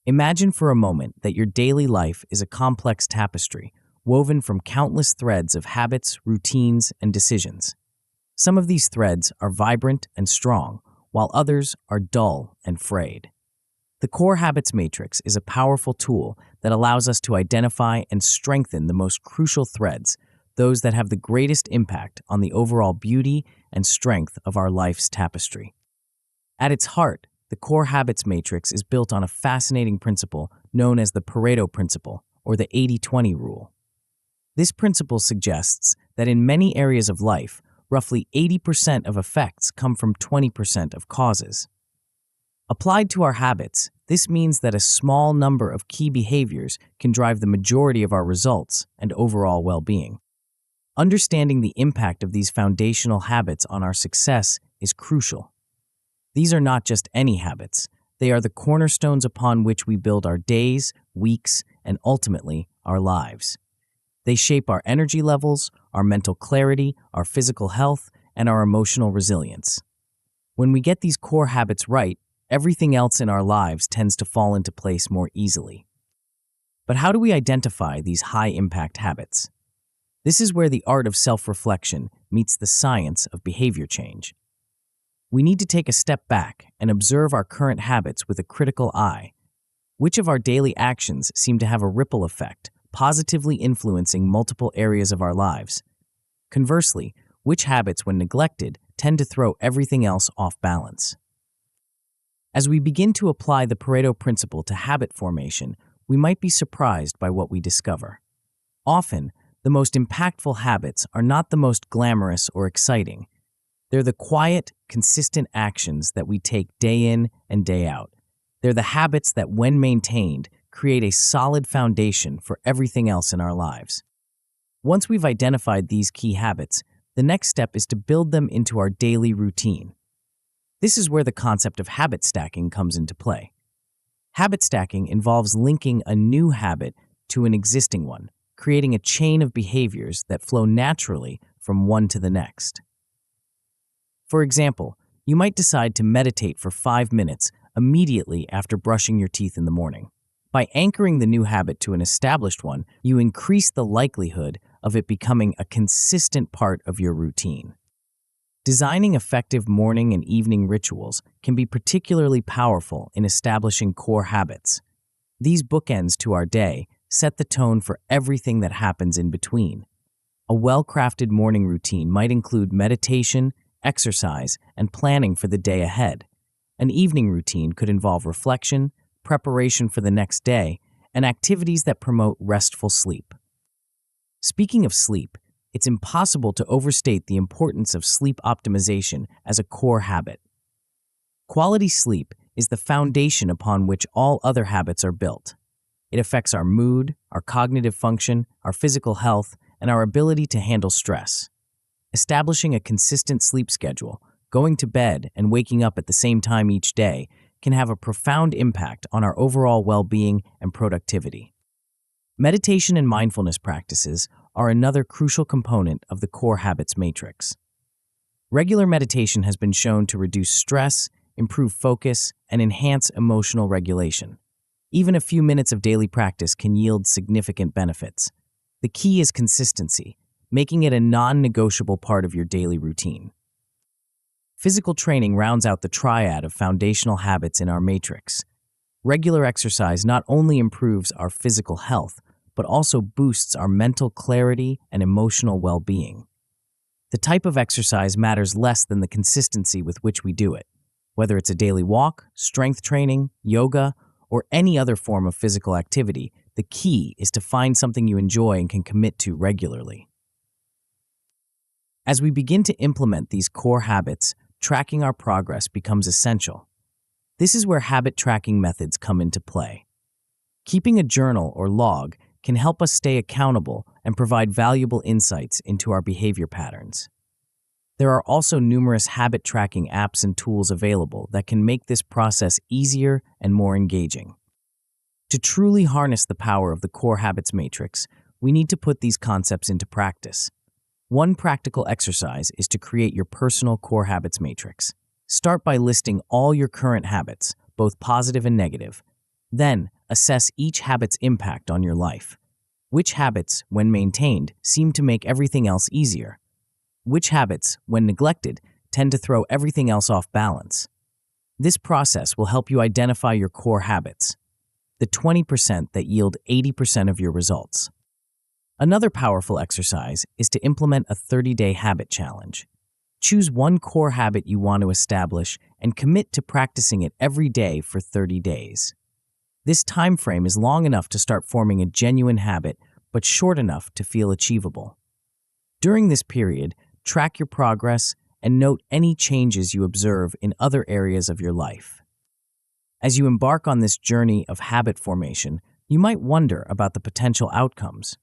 Imagine for a moment that your daily life is a complex tapestry, woven from countless threads of habits, routines, and decisions. Some of these threads are vibrant and strong, while others are dull and frayed. The Core Habits Matrix is a powerful tool that allows us to identify and strengthen the most crucial threads, those that have the greatest impact on the overall beauty and strength of our life's tapestry. At its heart, the Core Habits Matrix is built on a fascinating principle known as the Pareto Principle, or the 80-20 rule. This principle suggests that in many areas of life, roughly 80% of effects come from 20% of causes. Applied to our habits, this means that a small number of key behaviors can drive the majority of our results and overall well-being. Understanding the impact of these foundational habits on our success is crucial. These are not just any habits. They are the cornerstones upon which we build our days, weeks, and ultimately, our lives. They shape our energy levels, our mental clarity, our physical health, and our emotional resilience. When we get these core habits right, everything else in our lives tends to fall into place more easily. But how do we identify these high-impact habits? This is where the art of self-reflection meets the science of behavior change. We need to take a step back and observe our current habits with a critical eye. Which of our daily actions seem to have a ripple effect, positively influencing multiple areas of our lives? Conversely, which habits, when neglected, tend to throw everything else off balance? As we begin to apply the Pareto Principle to habit formation, we might be surprised by what we discover. Often, the most impactful habits are not the most glamorous or exciting. They're the quiet, consistent actions that we take day in and day out. They're the habits that, when maintained, create a solid foundation for everything else in our lives. Once we've identified these key habits, the next step is to build them into our daily routine. This is where the concept of habit stacking comes into play. Habit stacking involves linking a new habit to an existing one, creating a chain of behaviors that flow naturally from one to the next. For example, you might decide to meditate for 5 minutes immediately after brushing your teeth in the morning. By anchoring the new habit to an established one, you increase the likelihood of it becoming a consistent part of your routine. Designing effective morning and evening rituals can be particularly powerful in establishing core habits. These bookends to our day set the tone for everything that happens in between. A well-crafted morning routine might include meditation, exercise, and planning for the day ahead. An evening routine could involve reflection, preparation for the next day, and activities that promote restful sleep. Speaking of sleep, it's impossible to overstate the importance of sleep optimization as a core habit. Quality sleep is the foundation upon which all other habits are built. It affects our mood, our cognitive function, our physical health, and our ability to handle stress. Establishing a consistent sleep schedule, going to bed and waking up at the same time each day, can have a profound impact on our overall well-being and productivity. Meditation and mindfulness practices are another crucial component of the core habits matrix. Regular meditation has been shown to reduce stress, improve focus, and enhance emotional regulation. Even a few minutes of daily practice can yield significant benefits. The key is consistency, making it a non-negotiable part of your daily routine. Physical training rounds out the triad of foundational habits in our matrix. Regular exercise not only improves our physical health, but also boosts our mental clarity and emotional well-being. The type of exercise matters less than the consistency with which we do it. Whether it's a daily walk, strength training, yoga, or any other form of physical activity, the key is to find something you enjoy and can commit to regularly. As we begin to implement these core habits, tracking our progress becomes essential. This is where habit tracking methods come into play. Keeping a journal or log can help us stay accountable and provide valuable insights into our behavior patterns. There are also numerous habit tracking apps and tools available that can make this process easier and more engaging. To truly harness the power of the core habits matrix, we need to put these concepts into practice. One practical exercise is to create your personal core habits matrix. Start by listing all your current habits, both positive and negative. Then, assess each habit's impact on your life. Which habits, when maintained, seem to make everything else easier? Which habits, when neglected, tend to throw everything else off balance? This process will help you identify your core habits, the 20% that yield 80% of your results. Another powerful exercise is to implement a 30-day habit challenge. Choose one core habit you want to establish and commit to practicing it every day for 30 days. This time frame is long enough to start forming a genuine habit, but short enough to feel achievable. During this period, track your progress and note any changes you observe in other areas of your life. As you embark on this journey of habit formation, you might wonder about the potential outcomes.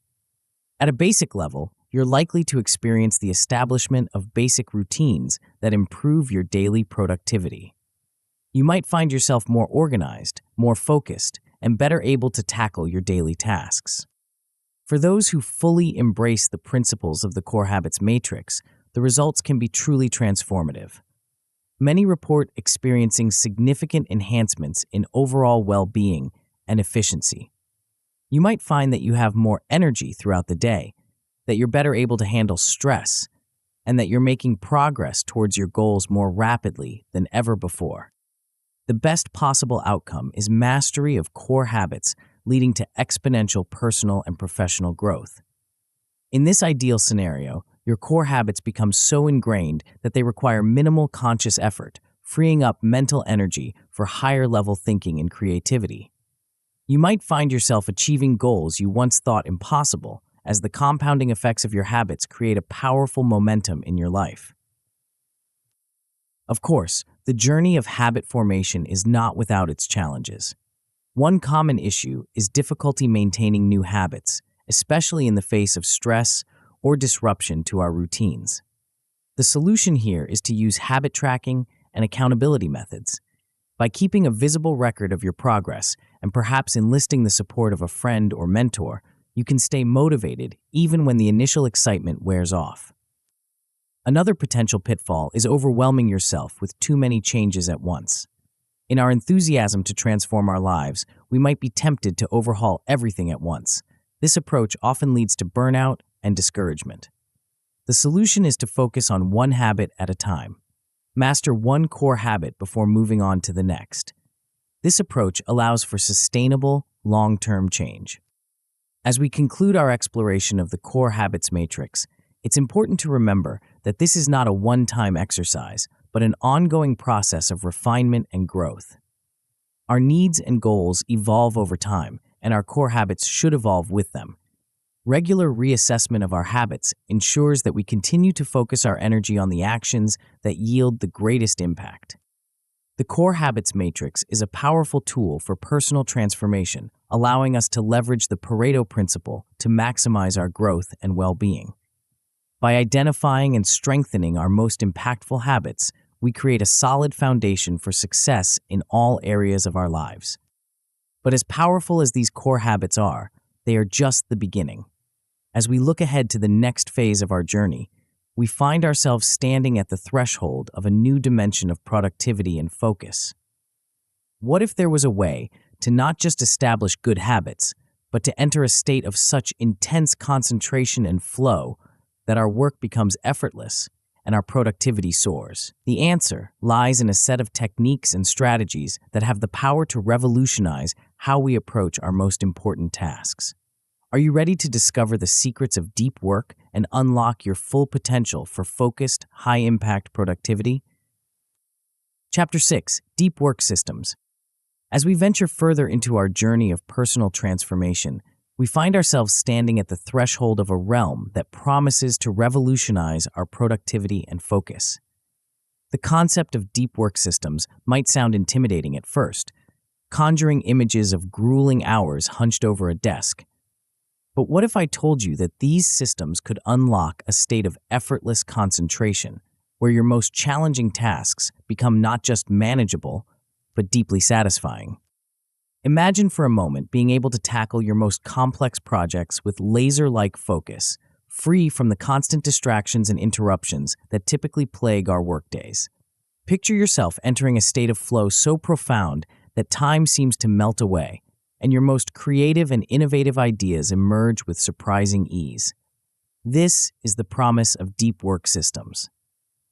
At a basic level, you're likely to experience the establishment of basic routines that improve your daily productivity. You might find yourself more organized, more focused, and better able to tackle your daily tasks. For those who fully embrace the principles of the core habits matrix, the results can be truly transformative. Many report experiencing significant enhancements in overall well-being and efficiency. You might find that you have more energy throughout the day, that you're better able to handle stress, and that you're making progress towards your goals more rapidly than ever before. The best possible outcome is mastery of core habits leading to exponential personal and professional growth. In this ideal scenario, your core habits become so ingrained that they require minimal conscious effort, freeing up mental energy for higher-level thinking and creativity. You might find yourself achieving goals you once thought impossible, as the compounding effects of your habits create a powerful momentum in your life. Of course, the journey of habit formation is not without its challenges. One common issue is difficulty maintaining new habits, especially in the face of stress or disruption to our routines. The solution here is to use habit tracking and accountability methods. By keeping a visible record of your progress and perhaps enlisting the support of a friend or mentor, you can stay motivated even when the initial excitement wears off. Another potential pitfall is overwhelming yourself with too many changes at once. In our enthusiasm to transform our lives, we might be tempted to overhaul everything at once. This approach often leads to burnout and discouragement. The solution is to focus on one habit at a time. Master one core habit before moving on to the next. This approach allows for sustainable, long-term change. As we conclude our exploration of the core habits matrix, it's important to remember that this is not a one-time exercise, but an ongoing process of refinement and growth. Our needs and goals evolve over time, and our core habits should evolve with them. Regular reassessment of our habits ensures that we continue to focus our energy on the actions that yield the greatest impact. The Core Habits Matrix is a powerful tool for personal transformation, allowing us to leverage the Pareto principle to maximize our growth and well-being. By identifying and strengthening our most impactful habits, we create a solid foundation for success in all areas of our lives. But as powerful as these core habits are, they are just the beginning. As we look ahead to the next phase of our journey, we find ourselves standing at the threshold of a new dimension of productivity and focus. What if there was a way to not just establish good habits, but to enter a state of such intense concentration and flow that our work becomes effortless and our productivity soars? The answer lies in a set of techniques and strategies that have the power to revolutionize how we approach our most important tasks. Are you ready to discover the secrets of deep work and unlock your full potential for focused, high-impact productivity? Chapter 6: Deep Work Systems. As we venture further into our journey of personal transformation, we find ourselves standing at the threshold of a realm that promises to revolutionize our productivity and focus. The concept of deep work systems might sound intimidating at first, conjuring images of grueling hours hunched over a desk. But what if I told you that these systems could unlock a state of effortless concentration, where your most challenging tasks become not just manageable, but deeply satisfying? Imagine for a moment being able to tackle your most complex projects with laser-like focus, free from the constant distractions and interruptions that typically plague our workdays. Picture yourself entering a state of flow so profound that time seems to melt away, and your most creative and innovative ideas emerge with surprising ease. This is the promise of deep work systems,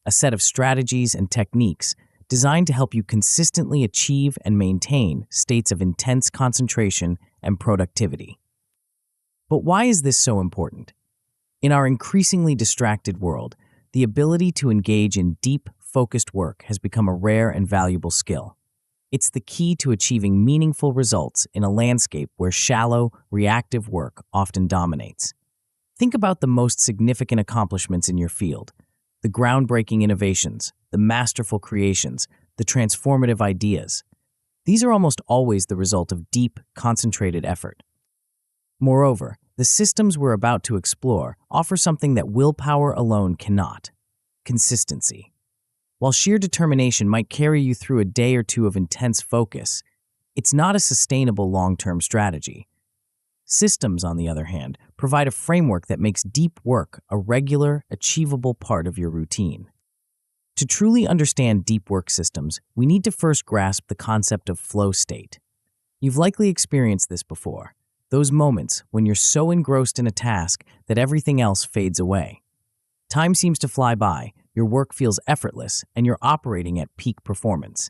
a set of strategies and techniques designed to help you consistently achieve and maintain states of intense concentration and productivity. But why is this so important? In our increasingly distracted world, the ability to engage in deep, focused work has become a rare and valuable skill. It's the key to achieving meaningful results in a landscape where shallow, reactive work often dominates. Think about the most significant accomplishments in your field: the groundbreaking innovations, the masterful creations, the transformative ideas. These are almost always the result of deep, concentrated effort. Moreover, the systems we're about to explore offer something that willpower alone cannot: consistency. While sheer determination might carry you through a day or two of intense focus, it's not a sustainable long-term strategy. Systems, on the other hand, provide a framework that makes deep work a regular, achievable part of your routine. To truly understand deep work systems, we need to first grasp the concept of flow state. You've likely experienced this before, those moments when you're so engrossed in a task that everything else fades away. Time seems to fly by, your work feels effortless, and you're operating at peak performance.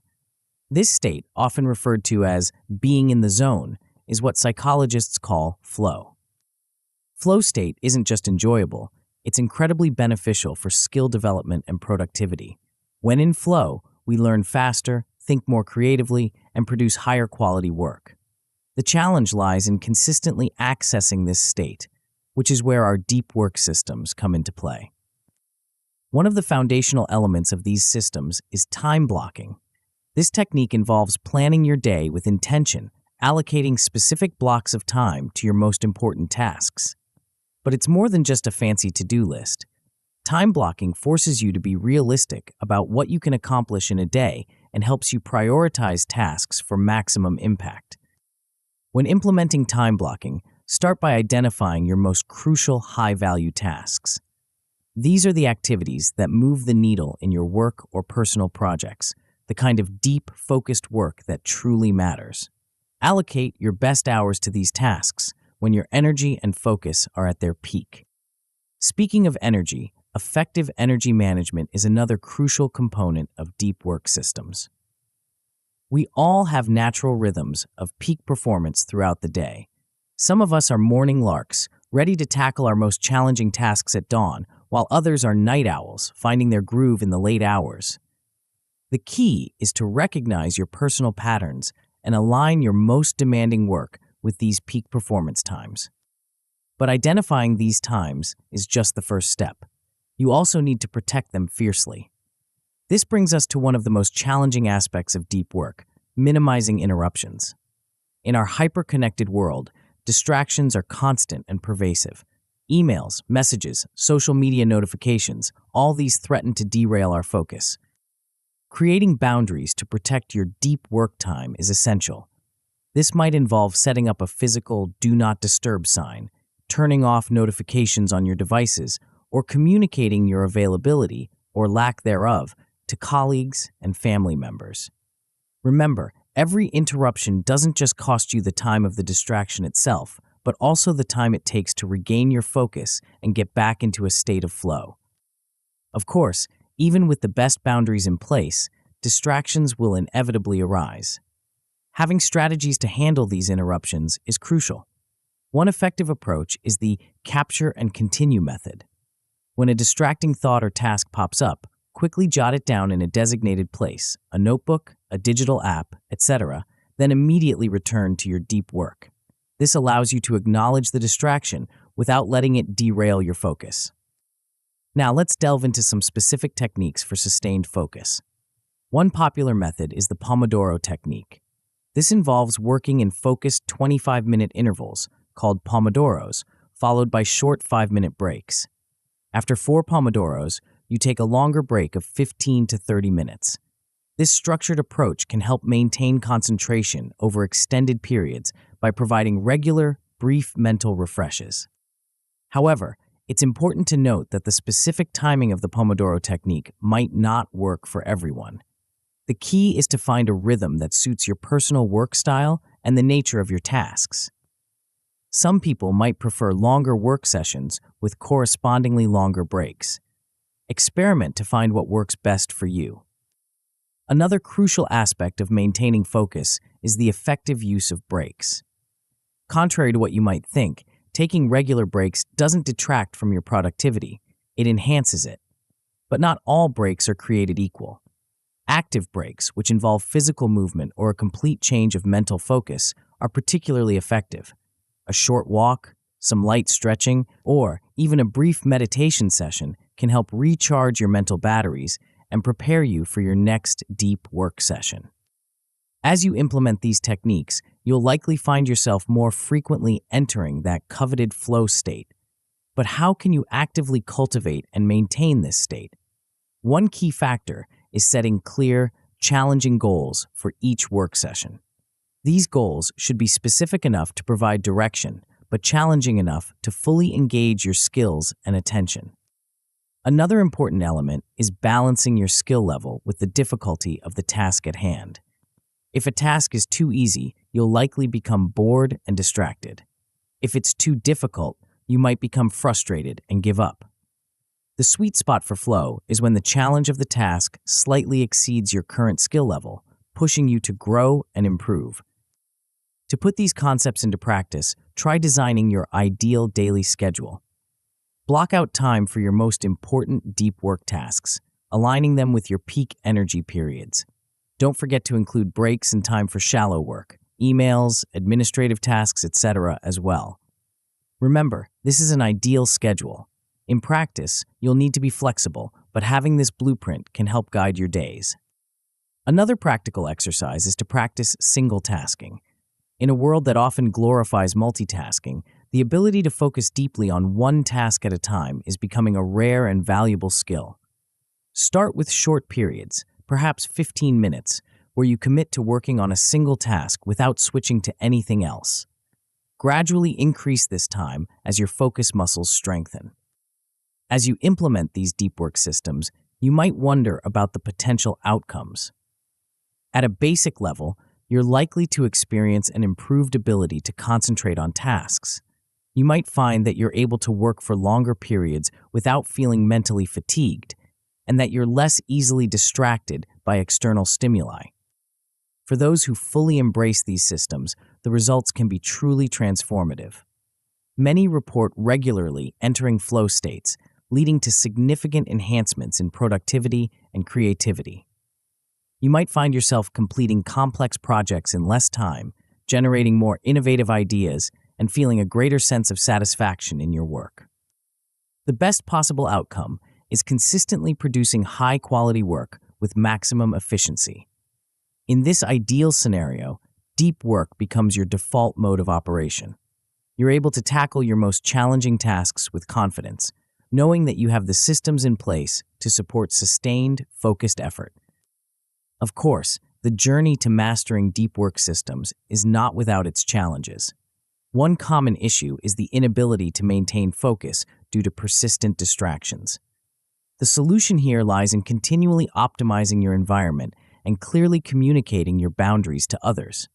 This state, often referred to as being in the zone, is what psychologists call flow. Flow state isn't just enjoyable, it's incredibly beneficial for skill development and productivity. When in flow, we learn faster, think more creatively, and produce higher quality work. The challenge lies in consistently accessing this state, which is where our deep work systems come into play. One of the foundational elements of these systems is time blocking. This technique involves planning your day with intention, allocating specific blocks of time to your most important tasks. But it's more than just a fancy to-do list. Time blocking forces you to be realistic about what you can accomplish in a day and helps you prioritize tasks for maximum impact. When implementing time blocking, start by identifying your most crucial high-value tasks. These are the activities that move the needle in your work or personal projects, the kind of deep, focused work that truly matters. Allocate your best hours to these tasks when your energy and focus are at their peak. Speaking of energy, effective energy management is another crucial component of deep work systems. We all have natural rhythms of peak performance throughout the day. Some of us are morning larks, ready to tackle our most challenging tasks at dawn, while others are night owls, finding their groove in the late hours. The key is to recognize your personal patterns and align your most demanding work with these peak performance times. But identifying these times is just the first step. You also need to protect them fiercely. This brings us to one of the most challenging aspects of deep work, minimizing interruptions. In our hyper-connected world, distractions are constant and pervasive. Emails, messages, social media notifications, all these threaten to derail our focus. Creating boundaries to protect your deep work time is essential. This might involve setting up a physical do not disturb sign, turning off notifications on your devices, or communicating your availability, or lack thereof, to colleagues and family members. Remember, every interruption doesn't just cost you the time of the distraction itself, but also the time it takes to regain your focus and get back into a state of flow. Of course, even with the best boundaries in place, distractions will inevitably arise. Having strategies to handle these interruptions is crucial. One effective approach is the capture and continue method. When a distracting thought or task pops up, quickly jot it down in a designated place, a notebook, a digital app, etc., then immediately return to your deep work. This allows you to acknowledge the distraction without letting it derail your focus. Now let's delve into some specific techniques for sustained focus. One popular method is the Pomodoro technique. This involves working in focused 25-minute intervals, called Pomodoros, followed by short 5-minute breaks. After 4 Pomodoros, you take a longer break of 15 to 30 minutes. This structured approach can help maintain concentration over extended periods by providing regular, brief mental refreshes. However, it's important to note that the specific timing of the Pomodoro technique might not work for everyone. The key is to find a rhythm that suits your personal work style and the nature of your tasks. Some people might prefer longer work sessions with correspondingly longer breaks. Experiment to find what works best for you. Another crucial aspect of maintaining focus is the effective use of breaks. Contrary to what you might think, taking regular breaks doesn't detract from your productivity, it enhances it. But not all breaks are created equal. Active breaks, which involve physical movement or a complete change of mental focus, are particularly effective. A short walk, some light stretching, or even a brief meditation session can help recharge your mental batteries and prepare you for your next deep work session. As you implement these techniques, you'll likely find yourself more frequently entering that coveted flow state. But how can you actively cultivate and maintain this state? One key factor is setting clear, challenging goals for each work session. These goals should be specific enough to provide direction, but challenging enough to fully engage your skills and attention. Another important element is balancing your skill level with the difficulty of the task at hand. If a task is too easy, you'll likely become bored and distracted. If it's too difficult, you might become frustrated and give up. The sweet spot for flow is when the challenge of the task slightly exceeds your current skill level, pushing you to grow and improve. To put these concepts into practice, try designing your ideal daily schedule. Block out time for your most important deep work tasks, aligning them with your peak energy periods. Don't forget to include breaks and time for shallow work, emails, administrative tasks, etc. as well. Remember, this is an ideal schedule. In practice, you'll need to be flexible, but having this blueprint can help guide your days. Another practical exercise is to practice single tasking. In a world that often glorifies multitasking, the ability to focus deeply on one task at a time is becoming a rare and valuable skill. Start with short periods, perhaps 15 minutes, where you commit to working on a single task without switching to anything else. Gradually increase this time as your focus muscles strengthen. As you implement these deep work systems, you might wonder about the potential outcomes. At a basic level, you're likely to experience an improved ability to concentrate on tasks. You might find that you're able to work for longer periods without feeling mentally fatigued, and that you're less easily distracted by external stimuli. For those who fully embrace these systems, the results can be truly transformative. Many report regularly entering flow states, leading to significant enhancements in productivity and creativity. You might find yourself completing complex projects in less time, generating more innovative ideas, and feeling a greater sense of satisfaction in your work. The best possible outcome is consistently producing high-quality work with maximum efficiency. In this ideal scenario, deep work becomes your default mode of operation. You're able to tackle your most challenging tasks with confidence, knowing that you have the systems in place to support sustained, focused effort. Of course, the journey to mastering deep work systems is not without its challenges. One common issue is the inability to maintain focus due to persistent distractions. The solution here lies in continually optimizing your environment and clearly communicating your boundaries to others.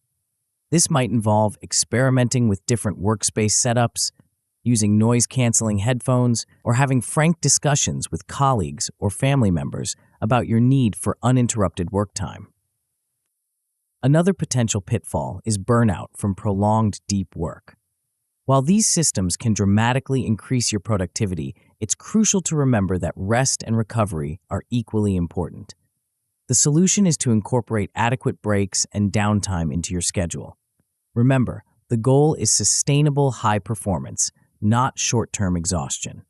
This might involve experimenting with different workspace setups, using noise-canceling headphones, or having frank discussions with colleagues or family members about your need for uninterrupted work time. Another potential pitfall is burnout from prolonged deep work. While these systems can dramatically increase your productivity, it's crucial to remember that rest and recovery are equally important. The solution is to incorporate adequate breaks and downtime into your schedule. Remember, the goal is sustainable high performance, not short-term exhaustion.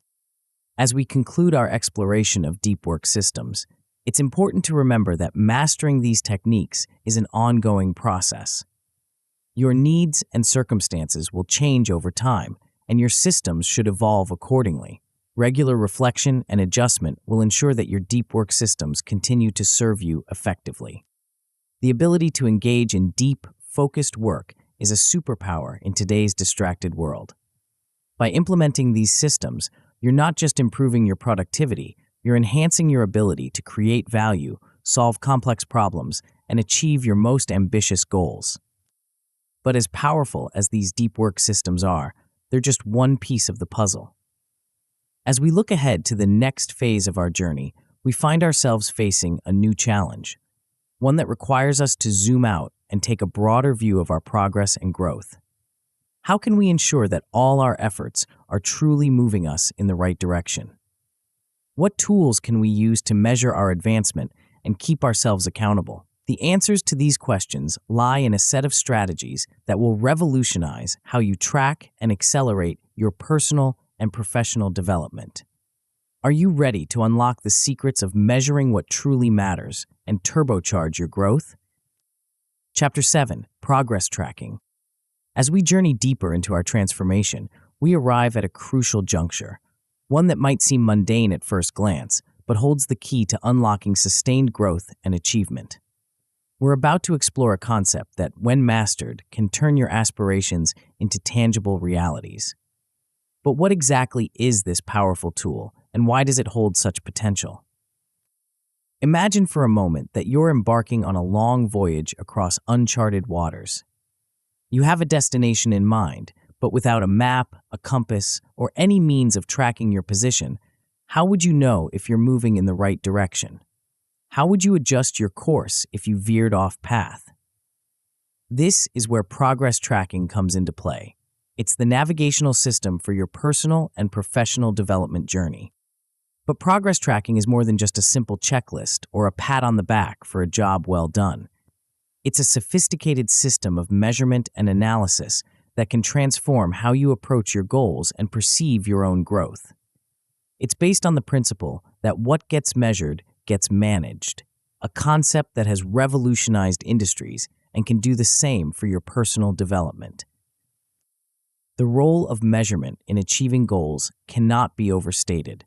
As we conclude our exploration of deep work systems, it's important to remember that mastering these techniques is an ongoing process. Your needs and circumstances will change over time, and your systems should evolve accordingly. Regular reflection and adjustment will ensure that your deep work systems continue to serve you effectively. The ability to engage in deep, focused work is a superpower in today's distracted world. By implementing these systems, you're not just improving your productivity, you're enhancing your ability to create value, solve complex problems, and achieve your most ambitious goals. But as powerful as these deep work systems are, they're just one piece of the puzzle. As we look ahead to the next phase of our journey, we find ourselves facing a new challenge, one that requires us to zoom out and take a broader view of our progress and growth. How can we ensure that all our efforts are truly moving us in the right direction? What tools can we use to measure our advancement and keep ourselves accountable? The answers to these questions lie in a set of strategies that will revolutionize how you track and accelerate your personal and professional development. Are you ready to unlock the secrets of measuring what truly matters and turbocharge your growth? Chapter 7: Progress Tracking. As we journey deeper into our transformation, we arrive at a crucial juncture, one that might seem mundane at first glance, but holds the key to unlocking sustained growth and achievement. We're about to explore a concept that, when mastered, can turn your aspirations into tangible realities. But what exactly is this powerful tool, and why does it hold such potential? Imagine for a moment that you're embarking on a long voyage across uncharted waters. You have a destination in mind, but without a map, a compass, or any means of tracking your position, how would you know if you're moving in the right direction? How would you adjust your course if you veered off path? This is where progress tracking comes into play. It's the navigational system for your personal and professional development journey. But progress tracking is more than just a simple checklist or a pat on the back for a job well done. It's a sophisticated system of measurement and analysis that can transform how you approach your goals and perceive your own growth. It's based on the principle that what gets measured gets managed, a concept that has revolutionized industries and can do the same for your personal development. The role of measurement in achieving goals cannot be overstated.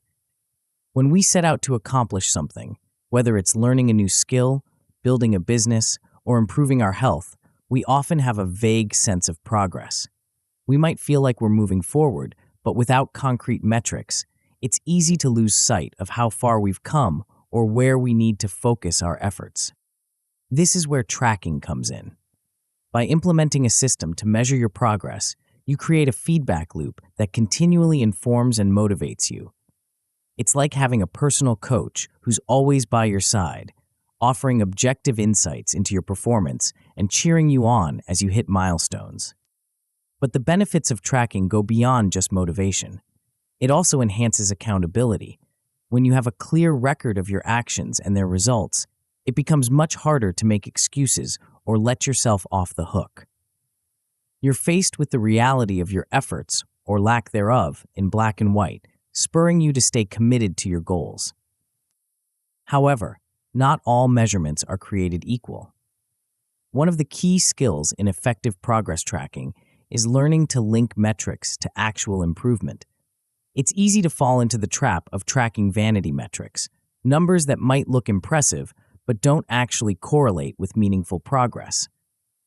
When we set out to accomplish something, whether it's learning a new skill, building a business, or improving our health, we often have a vague sense of progress. We might feel like we're moving forward, but without concrete metrics, it's easy to lose sight of how far we've come or where we need to focus our efforts. This is where tracking comes in. By implementing a system to measure your progress, you create a feedback loop that continually informs and motivates you. It's like having a personal coach who's always by your side, offering objective insights into your performance and cheering you on as you hit milestones. But the benefits of tracking go beyond just motivation. It also enhances accountability. When you have a clear record of your actions and their results, it becomes much harder to make excuses or let yourself off the hook. You're faced with the reality of your efforts, or lack thereof, in black and white, spurring you to stay committed to your goals. However, not all measurements are created equal. One of the key skills in effective progress tracking is learning to link metrics to actual improvement. It's easy to fall into the trap of tracking vanity metrics, numbers that might look impressive but don't actually correlate with meaningful progress.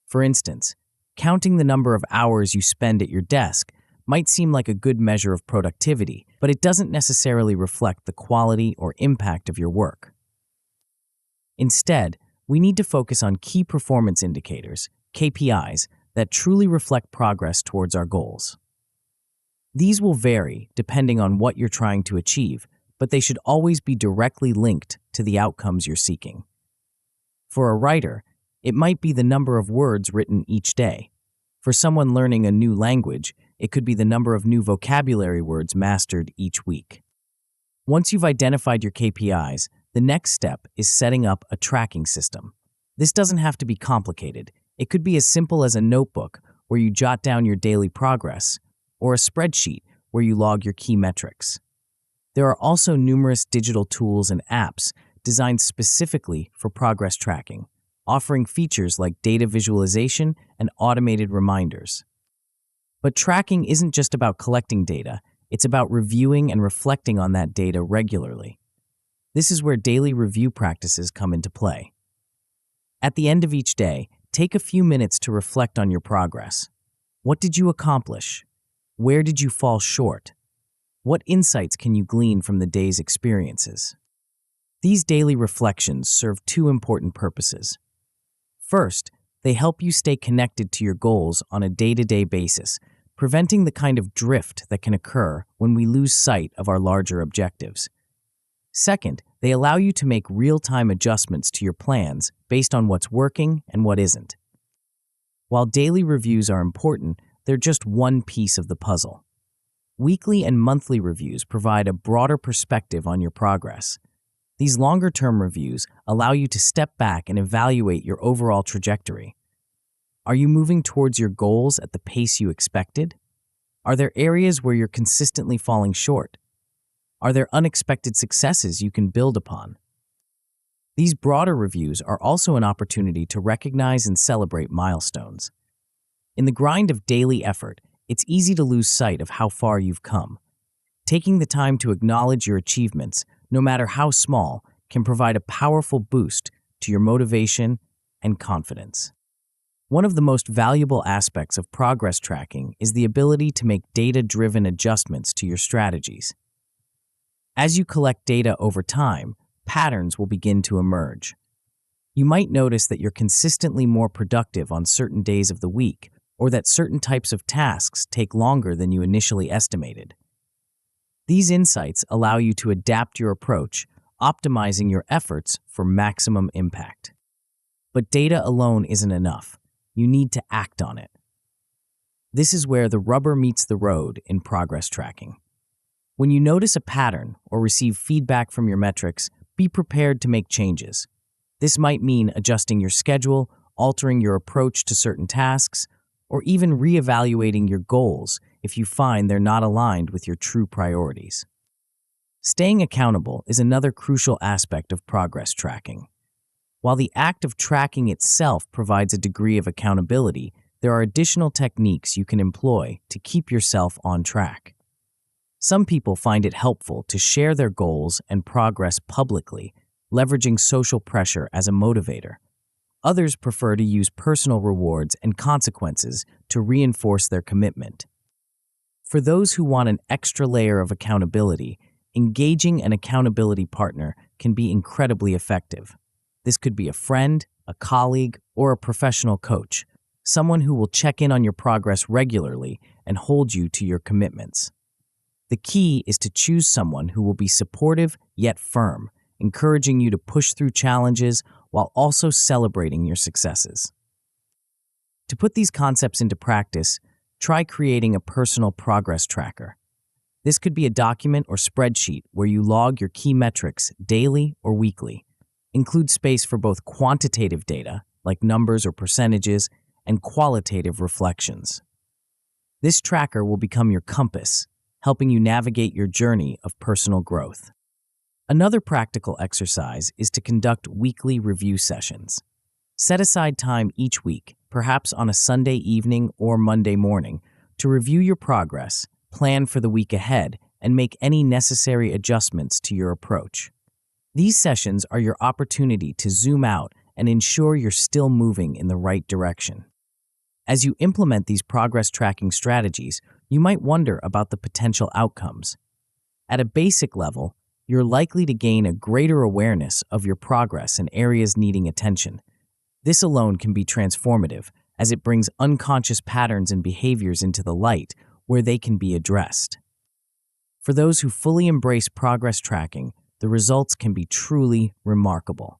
For instance, counting the number of hours you spend at your desk might seem like a good measure of productivity, but it doesn't necessarily reflect the quality or impact of your work. Instead, we need to focus on key performance indicators, KPIs, that truly reflect progress towards our goals. These will vary depending on what you're trying to achieve, but they should always be directly linked to the outcomes you're seeking. For a writer, it might be the number of words written each day. For someone learning a new language, it could be the number of new vocabulary words mastered each week. Once you've identified your KPIs, the next step is setting up a tracking system. This doesn't have to be complicated. It could be as simple as a notebook where you jot down your daily progress, or a spreadsheet where you log your key metrics. There are also numerous digital tools and apps designed specifically for progress tracking, offering features like data visualization and automated reminders. But tracking isn't just about collecting data, it's about reviewing and reflecting on that data regularly. This is where daily review practices come into play. At the end of each day, take a few minutes to reflect on your progress. What did you accomplish? Where did you fall short? What insights can you glean from the day's experiences? These daily reflections serve two important purposes. First, they help you stay connected to your goals on a day-to-day basis, preventing the kind of drift that can occur when we lose sight of our larger objectives. Second, they allow you to make real-time adjustments to your plans based on what's working and what isn't. While daily reviews are important, they're just one piece of the puzzle. Weekly and monthly reviews provide a broader perspective on your progress. These longer-term reviews allow you to step back and evaluate your overall trajectory. Are you moving towards your goals at the pace you expected? Are there areas where you're consistently falling short? Are there unexpected successes you can build upon? These broader reviews are also an opportunity to recognize and celebrate milestones. In the grind of daily effort, it's easy to lose sight of how far you've come. Taking the time to acknowledge your achievements, no matter how small, can provide a powerful boost to your motivation and confidence. One of the most valuable aspects of progress tracking is the ability to make data-driven adjustments to your strategies. As you collect data over time, patterns will begin to emerge. You might notice that you're consistently more productive on certain days of the week, or that certain types of tasks take longer than you initially estimated. These insights allow you to adapt your approach, optimizing your efforts for maximum impact. But data alone isn't enough. You need to act on it. This is where the rubber meets the road in progress tracking. When you notice a pattern or receive feedback from your metrics, be prepared to make changes. This might mean adjusting your schedule altering your approach to certain tasks, or even reevaluating your goals if you find they're not aligned with your true priorities. Staying accountable is another crucial aspect of progress tracking. While the act of tracking itself provides a degree of accountability, there are additional techniques you can employ to keep yourself on track. Some people find it helpful to share their goals and progress publicly, leveraging social pressure as a motivator. Others prefer to use personal rewards and consequences to reinforce their commitment. For those who want an extra layer of accountability, engaging an accountability partner can be incredibly effective. This could be a friend, a colleague, or a professional coach, someone who will check in on your progress regularly and hold you to your commitments. The key is to choose someone who will be supportive yet firm, encouraging you to push through challenges while also celebrating your successes. To put these concepts into practice, try creating a personal progress tracker. This could be a document or spreadsheet where you log your key metrics daily or weekly. Include space for both quantitative data, like numbers or percentages, and qualitative reflections. This tracker will become your compass, helping you navigate your journey of personal growth. Another practical exercise is to conduct weekly review sessions. Set aside time each week, perhaps on a Sunday evening or Monday morning, to review your progress, plan for the week ahead, and make any necessary adjustments to your approach. These sessions are your opportunity to zoom out and ensure you're still moving in the right direction. As you implement these progress tracking strategies, you might wonder about the potential outcomes. At a basic level, you're likely to gain a greater awareness of your progress in areas needing attention. This alone can be transformative, as it brings unconscious patterns and behaviors into the light where they can be addressed. For those who fully embrace progress tracking, the results can be truly remarkable.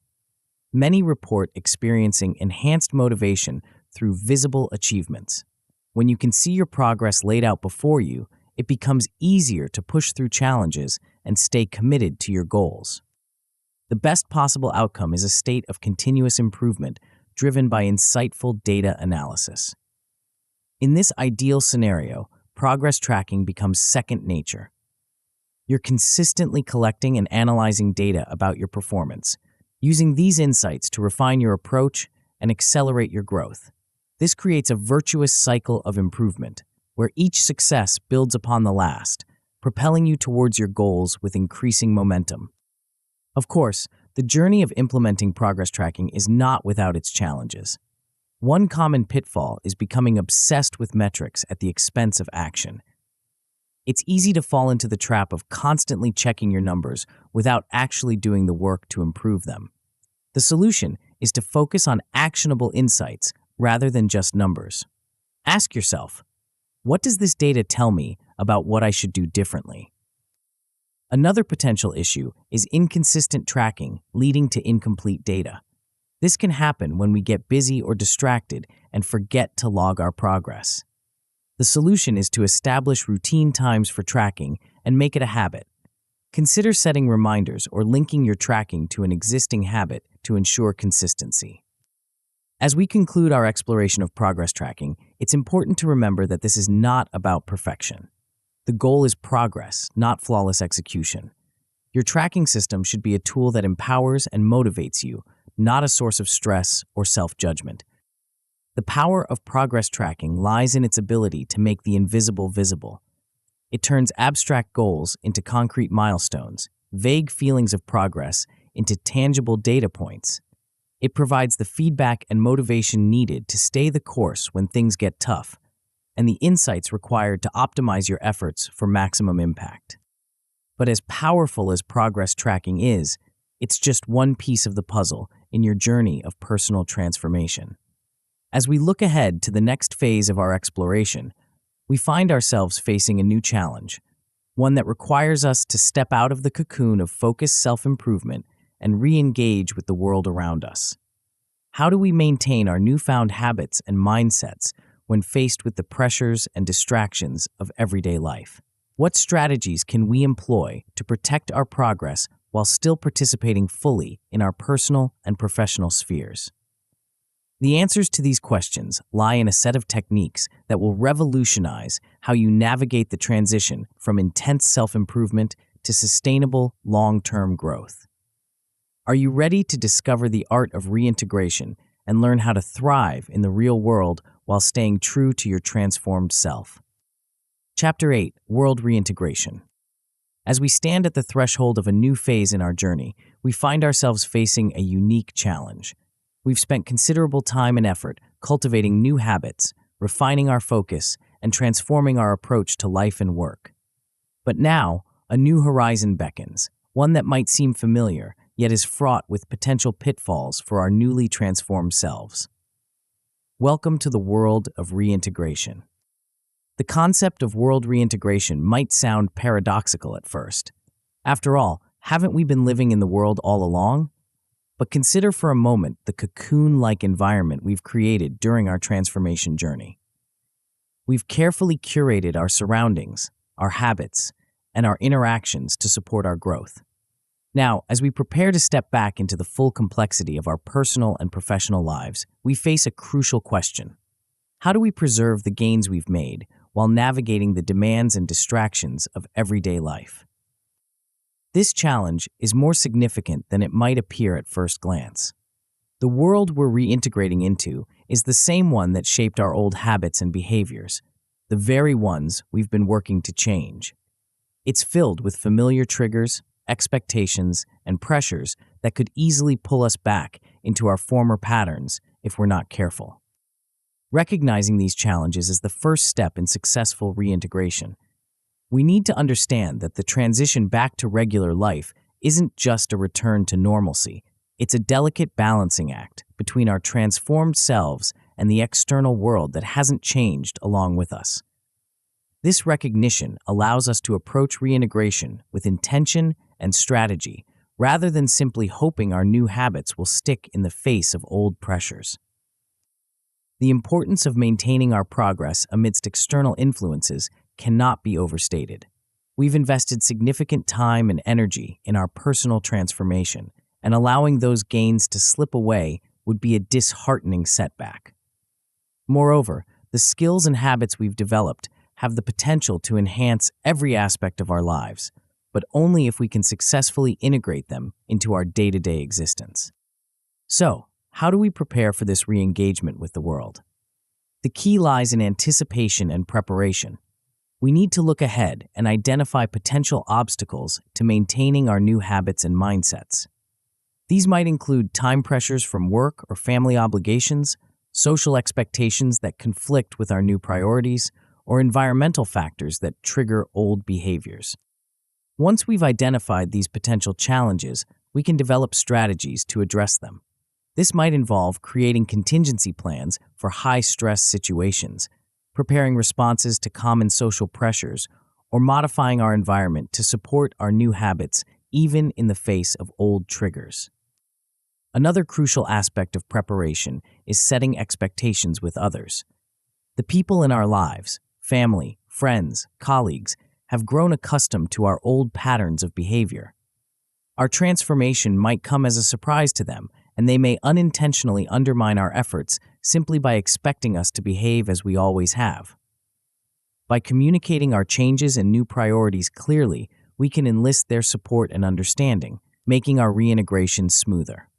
Many report experiencing enhanced motivation through visible achievements. When you can see your progress laid out before you, it becomes easier to push through challenges and stay committed to your goals. The best possible outcome is a state of continuous improvement driven by insightful data analysis. In this ideal scenario, progress tracking becomes second nature. You're consistently collecting and analyzing data about your performance, using these insights to refine your approach and accelerate your growth. This creates a virtuous cycle of improvement, where each success builds upon the last, propelling you towards your goals with increasing momentum. Of course, the journey of implementing progress tracking is not without its challenges. One common pitfall is becoming obsessed with metrics at the expense of action. It's easy to fall into the trap of constantly checking your numbers without actually doing the work to improve them. The solution is to focus on actionable insights rather than just numbers. Ask yourself, what does this data tell me about what I should do differently? Another potential issue is inconsistent tracking leading to incomplete data. This can happen when we get busy or distracted and forget to log our progress. The solution is to establish routine times for tracking and make it a habit. Consider setting reminders or linking your tracking to an existing habit to ensure consistency. As we conclude our exploration of progress tracking, it's important to remember that this is not about perfection. The goal is progress, not flawless execution. Your tracking system should be a tool that empowers and motivates you, not a source of stress or self-judgment. The power of progress tracking lies in its ability to make the invisible visible. It turns abstract goals into concrete milestones, vague feelings of progress into tangible data points. It provides the feedback and motivation needed to stay the course when things get tough, and the insights required to optimize your efforts for maximum impact. But as powerful as progress tracking is, it's just one piece of the puzzle in your journey of personal transformation. As we look ahead to the next phase of our exploration, we find ourselves facing a new challenge, one that requires us to step out of the cocoon of focused self-improvement and re-engage with the world around us. How do we maintain our newfound habits and mindsets when faced with the pressures and distractions of everyday life? What strategies can we employ to protect our progress while still participating fully in our personal and professional spheres? The answers to these questions lie in a set of techniques that will revolutionize how you navigate the transition from intense self-improvement to sustainable, long-term growth. Are you ready to discover the art of reintegration and learn how to thrive in the real world while staying true to your transformed self? Chapter 8: World Reintegration. As we stand at the threshold of a new phase in our journey, we find ourselves facing a unique challenge. We've spent considerable time and effort cultivating new habits, refining our focus, and transforming our approach to life and work. But now, a new horizon beckons, one that might seem familiar, yet is fraught with potential pitfalls for our newly transformed selves. Welcome to the world of reintegration. The concept of world reintegration might sound paradoxical at first. After all, haven't we been living in the world all along? But consider for a moment the cocoon-like environment we've created during our transformation journey. We've carefully curated our surroundings, our habits, and our interactions to support our growth. Now, as we prepare to step back into the full complexity of our personal and professional lives, we face a crucial question. How do we preserve the gains we've made while navigating the demands and distractions of everyday life? This challenge is more significant than it might appear at first glance. The world we're reintegrating into is the same one that shaped our old habits and behaviors, the very ones we've been working to change. It's filled with familiar triggers, expectations, and pressures that could easily pull us back into our former patterns if we're not careful. Recognizing these challenges is the first step in successful reintegration. We need to understand that the transition back to regular life isn't just a return to normalcy. It's a delicate balancing act between our transformed selves and the external world that hasn't changed along with us. This recognition allows us to approach reintegration with intention and strategy, rather than simply hoping our new habits will stick in the face of old pressures. The importance of maintaining our progress amidst external influences cannot be overstated. We've invested significant time and energy in our personal transformation, and allowing those gains to slip away would be a disheartening setback. Moreover, the skills and habits we've developed have the potential to enhance every aspect of our lives, but only if we can successfully integrate them into our day-to-day existence. So, how do we prepare for this re-engagement with the world? The key lies in anticipation and preparation. We need to look ahead and identify potential obstacles to maintaining our new habits and mindsets. These might include time pressures from work or family obligations, social expectations that conflict with our new priorities, or environmental factors that trigger old behaviors. Once we've identified these potential challenges, we can develop strategies to address them. This might involve creating contingency plans for high-stress situations, preparing responses to common social pressures, or modifying our environment to support our new habits even in the face of old triggers. Another crucial aspect of preparation is setting expectations with others. The people in our lives, family, friends, colleagues, have grown accustomed to our old patterns of behavior. Our transformation might come as a surprise to them, and they may unintentionally undermine our efforts simply by expecting us to behave as we always have. By communicating our changes and new priorities clearly, we can enlist their support and understanding, making our reintegration smoother.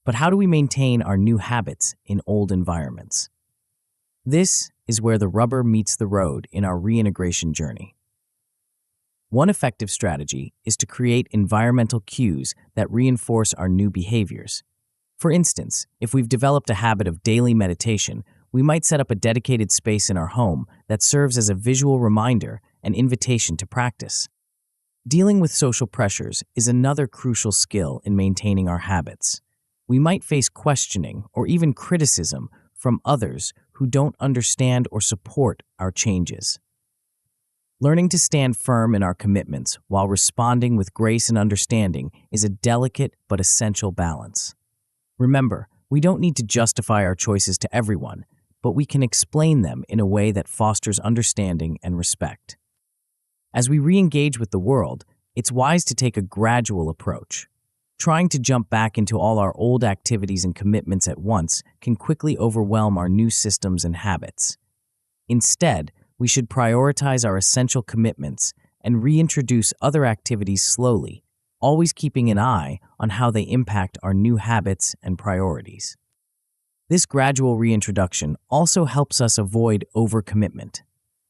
But how do we maintain our new habits in old environments? This is where the rubber meets the road in our reintegration journey. One effective strategy is to create environmental cues that reinforce our new behaviors. For instance, if we've developed a habit of daily meditation, we might set up a dedicated space in our home that serves as a visual reminder and invitation to practice. Dealing with social pressures is another crucial skill in maintaining our habits. We might face questioning or even criticism from others who don't understand or support our changes. Learning to stand firm in our commitments while responding with grace and understanding is a delicate but essential balance. Remember, we don't need to justify our choices to everyone, but we can explain them in a way that fosters understanding and respect. As we re-engage with the world, it's wise to take a gradual approach. Trying to jump back into all our old activities and commitments at once can quickly overwhelm our new systems and habits. Instead, we should prioritize our essential commitments and reintroduce other activities slowly, always keeping an eye on how they impact our new habits and priorities. This gradual reintroduction also helps us avoid overcommitment,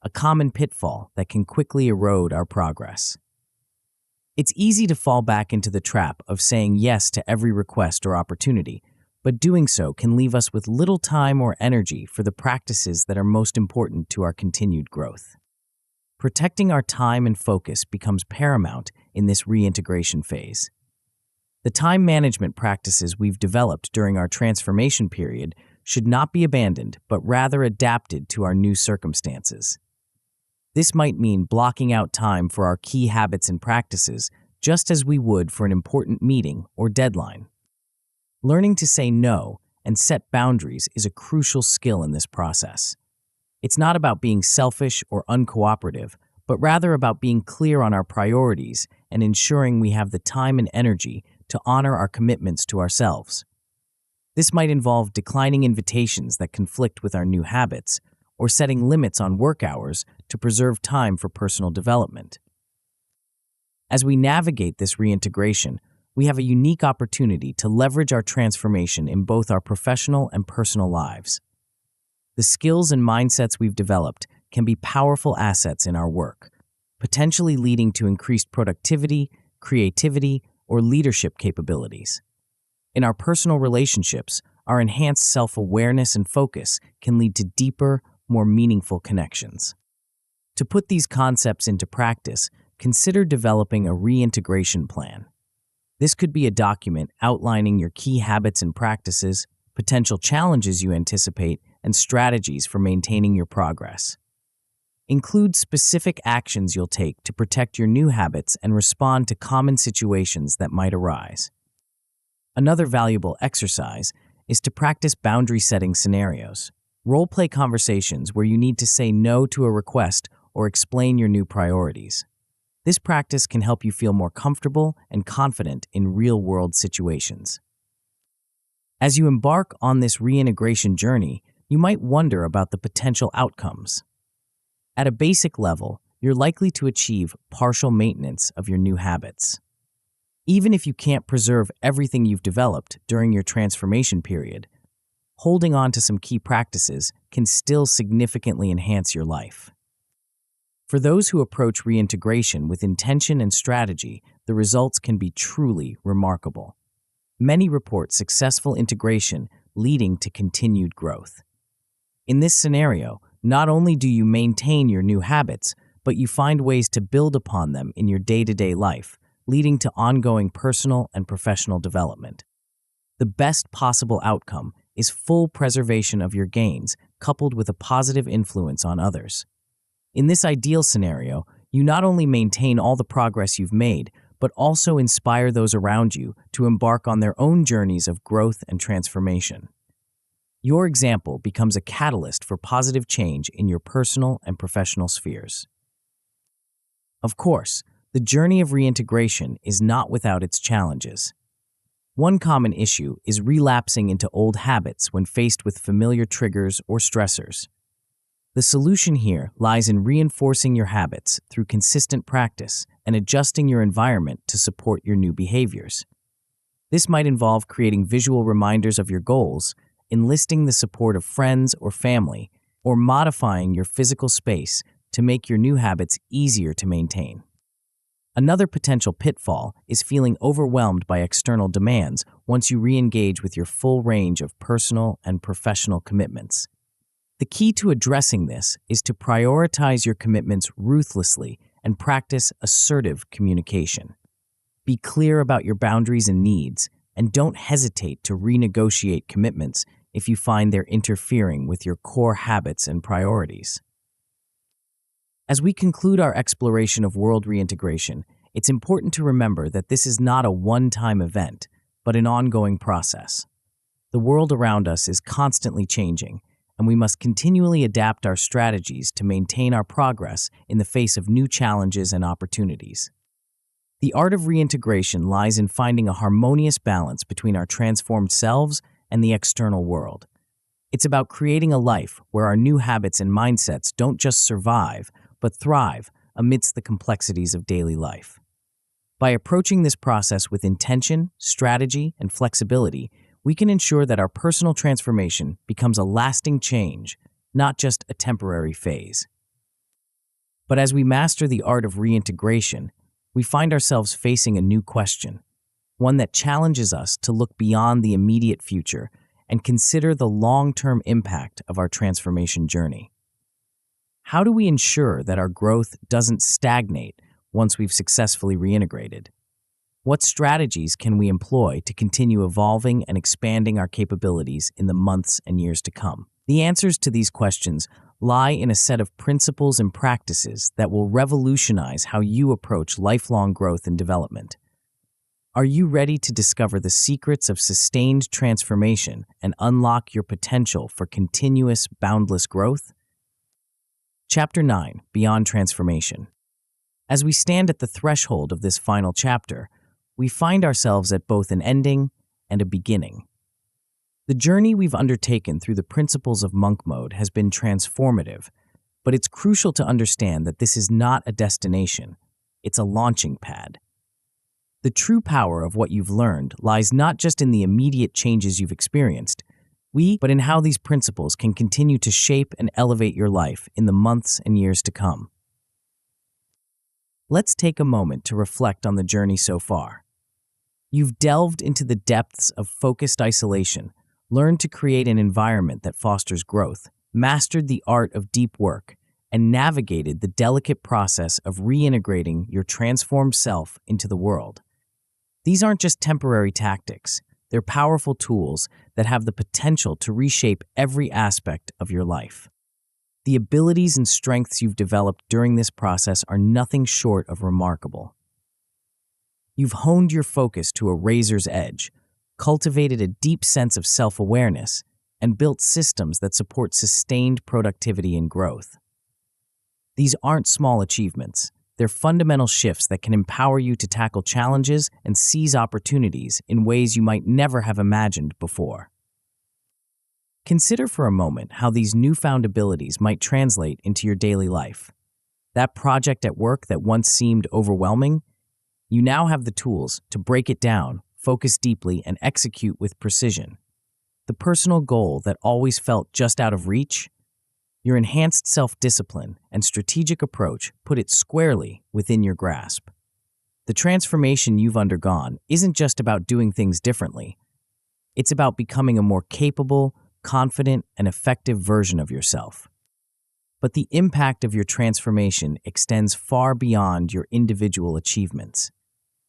a common pitfall that can quickly erode our progress. It's easy to fall back into the trap of saying yes to every request or opportunity, but doing so can leave us with little time or energy for the practices that are most important to our continued growth. Protecting our time and focus becomes paramount in this reintegration phase. The time management practices we've developed during our transformation period should not be abandoned, but rather adapted to our new circumstances. This might mean blocking out time for our key habits and practices, just as we would for an important meeting or deadline. Learning to say no and set boundaries is a crucial skill in this process. It's not about being selfish or uncooperative, but rather about being clear on our priorities and ensuring we have the time and energy to honor our commitments to ourselves. This might involve declining invitations that conflict with our new habits, or setting limits on work hours to preserve time for personal development. As we navigate this reintegration, we have a unique opportunity to leverage our transformation in both our professional and personal lives. The skills and mindsets we've developed can be powerful assets in our work, potentially leading to increased productivity, creativity, or leadership capabilities. In our personal relationships, our enhanced self-awareness and focus can lead to deeper, more meaningful connections. To put these concepts into practice, consider developing a reintegration plan. This could be a document outlining your key habits and practices, potential challenges you anticipate, and strategies for maintaining your progress. Include specific actions you'll take to protect your new habits and respond to common situations that might arise. Another valuable exercise is to practice boundary-setting scenarios. Role-play conversations where you need to say no to a request or explain your new priorities. This practice can help you feel more comfortable and confident in real-world situations. As you embark on this reintegration journey, you might wonder about the potential outcomes. At a basic level, you're likely to achieve partial maintenance of your new habits. Even if you can't preserve everything you've developed during your transformation period, holding on to some key practices can still significantly enhance your life. For those who approach reintegration with intention and strategy, the results can be truly remarkable. Many report successful integration leading to continued growth. In this scenario, not only do you maintain your new habits, but you find ways to build upon them in your day-to-day life, leading to ongoing personal and professional development. The best possible outcome is full preservation of your gains, coupled with a positive influence on others. In this ideal scenario, you not only maintain all the progress you've made, but also inspire those around you to embark on their own journeys of growth and transformation. Your example becomes a catalyst for positive change in your personal and professional spheres. Of course, the journey of reintegration is not without its challenges. One common issue is relapsing into old habits when faced with familiar triggers or stressors. The solution here lies in reinforcing your habits through consistent practice and adjusting your environment to support your new behaviors. This might involve creating visual reminders of your goals, enlisting the support of friends or family, or modifying your physical space to make your new habits easier to maintain. Another potential pitfall is feeling overwhelmed by external demands once you re-engage with your full range of personal and professional commitments. The key to addressing this is to prioritize your commitments ruthlessly and practice assertive communication. Be clear about your boundaries and needs, and don't hesitate to renegotiate commitments if you find they're interfering with your core habits and priorities. As we conclude our exploration of world reintegration, it's important to remember that this is not a one-time event, but an ongoing process. The world around us is constantly changing, and we must continually adapt our strategies to maintain our progress in the face of new challenges and opportunities. The art of reintegration lies in finding a harmonious balance between our transformed selves and the external world. It's about creating a life where our new habits and mindsets don't just survive, but thrive amidst the complexities of daily life. By approaching this process with intention, strategy, and flexibility, we can ensure that our personal transformation becomes a lasting change, not just a temporary phase. But as we master the art of reintegration, we find ourselves facing a new question, one that challenges us to look beyond the immediate future and consider the long-term impact of our transformation journey. How do we ensure that our growth doesn't stagnate once we've successfully reintegrated? What strategies can we employ to continue evolving and expanding our capabilities in the months and years to come? The answers to these questions lie in a set of principles and practices that will revolutionize how you approach lifelong growth and development. Are you ready to discover the secrets of sustained transformation and unlock your potential for continuous, boundless growth? Chapter 9: Beyond Transformation. As we stand at the threshold of this final chapter, we find ourselves at both an ending and a beginning. The journey we've undertaken through the principles of monk mode has been transformative, but it's crucial to understand that this is not a destination, it's a launching pad. The true power of what you've learned lies not just in the immediate changes you've experienced, but in how these principles can continue to shape and elevate your life in the months and years to come. Let's take a moment to reflect on the journey so far. You've delved into the depths of focused isolation, learned to create an environment that fosters growth, mastered the art of deep work, and navigated the delicate process of reintegrating your transformed self into the world. These aren't just temporary tactics, they're powerful tools that have the potential to reshape every aspect of your life. The abilities and strengths you've developed during this process are nothing short of remarkable. You've honed your focus to a razor's edge, cultivated a deep sense of self-awareness, and built systems that support sustained productivity and growth. These aren't small achievements. They're fundamental shifts that can empower you to tackle challenges and seize opportunities in ways you might never have imagined before. Consider for a moment how these newfound abilities might translate into your daily life. That project at work that once seemed overwhelming, you now have the tools to break it down, focus deeply, and execute with precision. The personal goal that always felt just out of reach, your enhanced self-discipline and strategic approach put it squarely within your grasp. The transformation you've undergone isn't just about doing things differently. It's about becoming a more capable, confident, and effective version of yourself. But the impact of your transformation extends far beyond your individual achievements.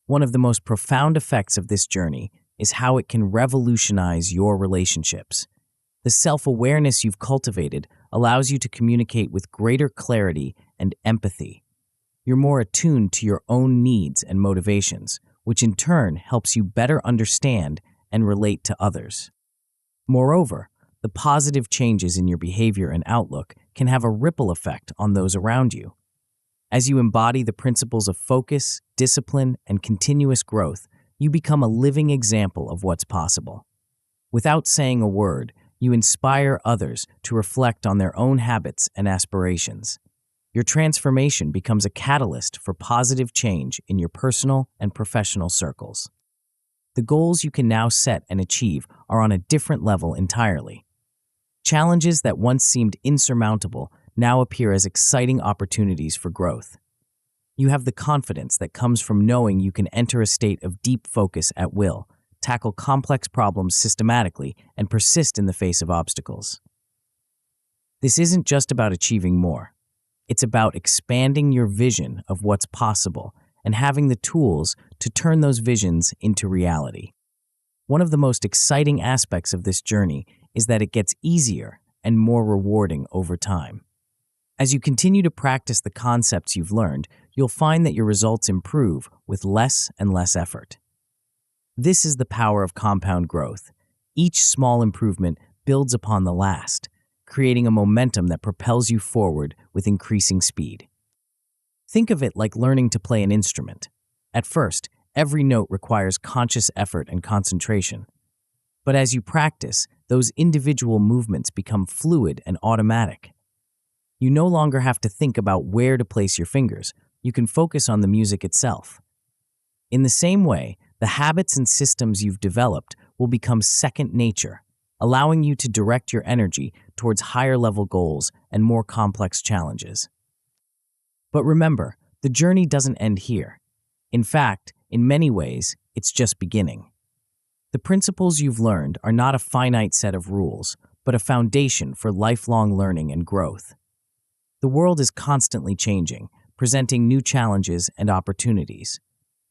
One of the most profound effects of this journey is how it can revolutionize your relationships. The self-awareness you've cultivated allows you to communicate with greater clarity and empathy. You're more attuned to your own needs and motivations, which in turn helps you better understand and relate to others. Moreover, the positive changes in your behavior and outlook can have a ripple effect on those around you. As you embody the principles of focus, discipline, and continuous growth, you become a living example of what's possible. Without saying a word, you inspire others to reflect on their own habits and aspirations. Your transformation becomes a catalyst for positive change in your personal and professional circles. The goals you can now set and achieve are on a different level entirely. Challenges that once seemed insurmountable now appear as exciting opportunities for growth. You have the confidence that comes from knowing you can enter a state of deep focus at will, tackle complex problems systematically, and persist in the face of obstacles. This isn't just about achieving more. It's about expanding your vision of what's possible and having the tools to turn those visions into reality. One of the most exciting aspects of this journey is that it gets easier and more rewarding over time. As you continue to practice the concepts you've learned, you'll find that your results improve with less and less effort. This is the power of compound growth. Each small improvement builds upon the last, creating a momentum that propels you forward with increasing speed. Think of it like learning to play an instrument. At first, every note requires conscious effort and concentration. But as you practice, those individual movements become fluid and automatic. You no longer have to think about where to place your fingers. You can focus on the music itself. In the same way, the habits and systems you've developed will become second nature, allowing you to direct your energy towards higher-level goals and more complex challenges. But remember, the journey doesn't end here. In fact, in many ways, it's just beginning. The principles you've learned are not a finite set of rules, but a foundation for lifelong learning and growth. The world is constantly changing, presenting new challenges and opportunities.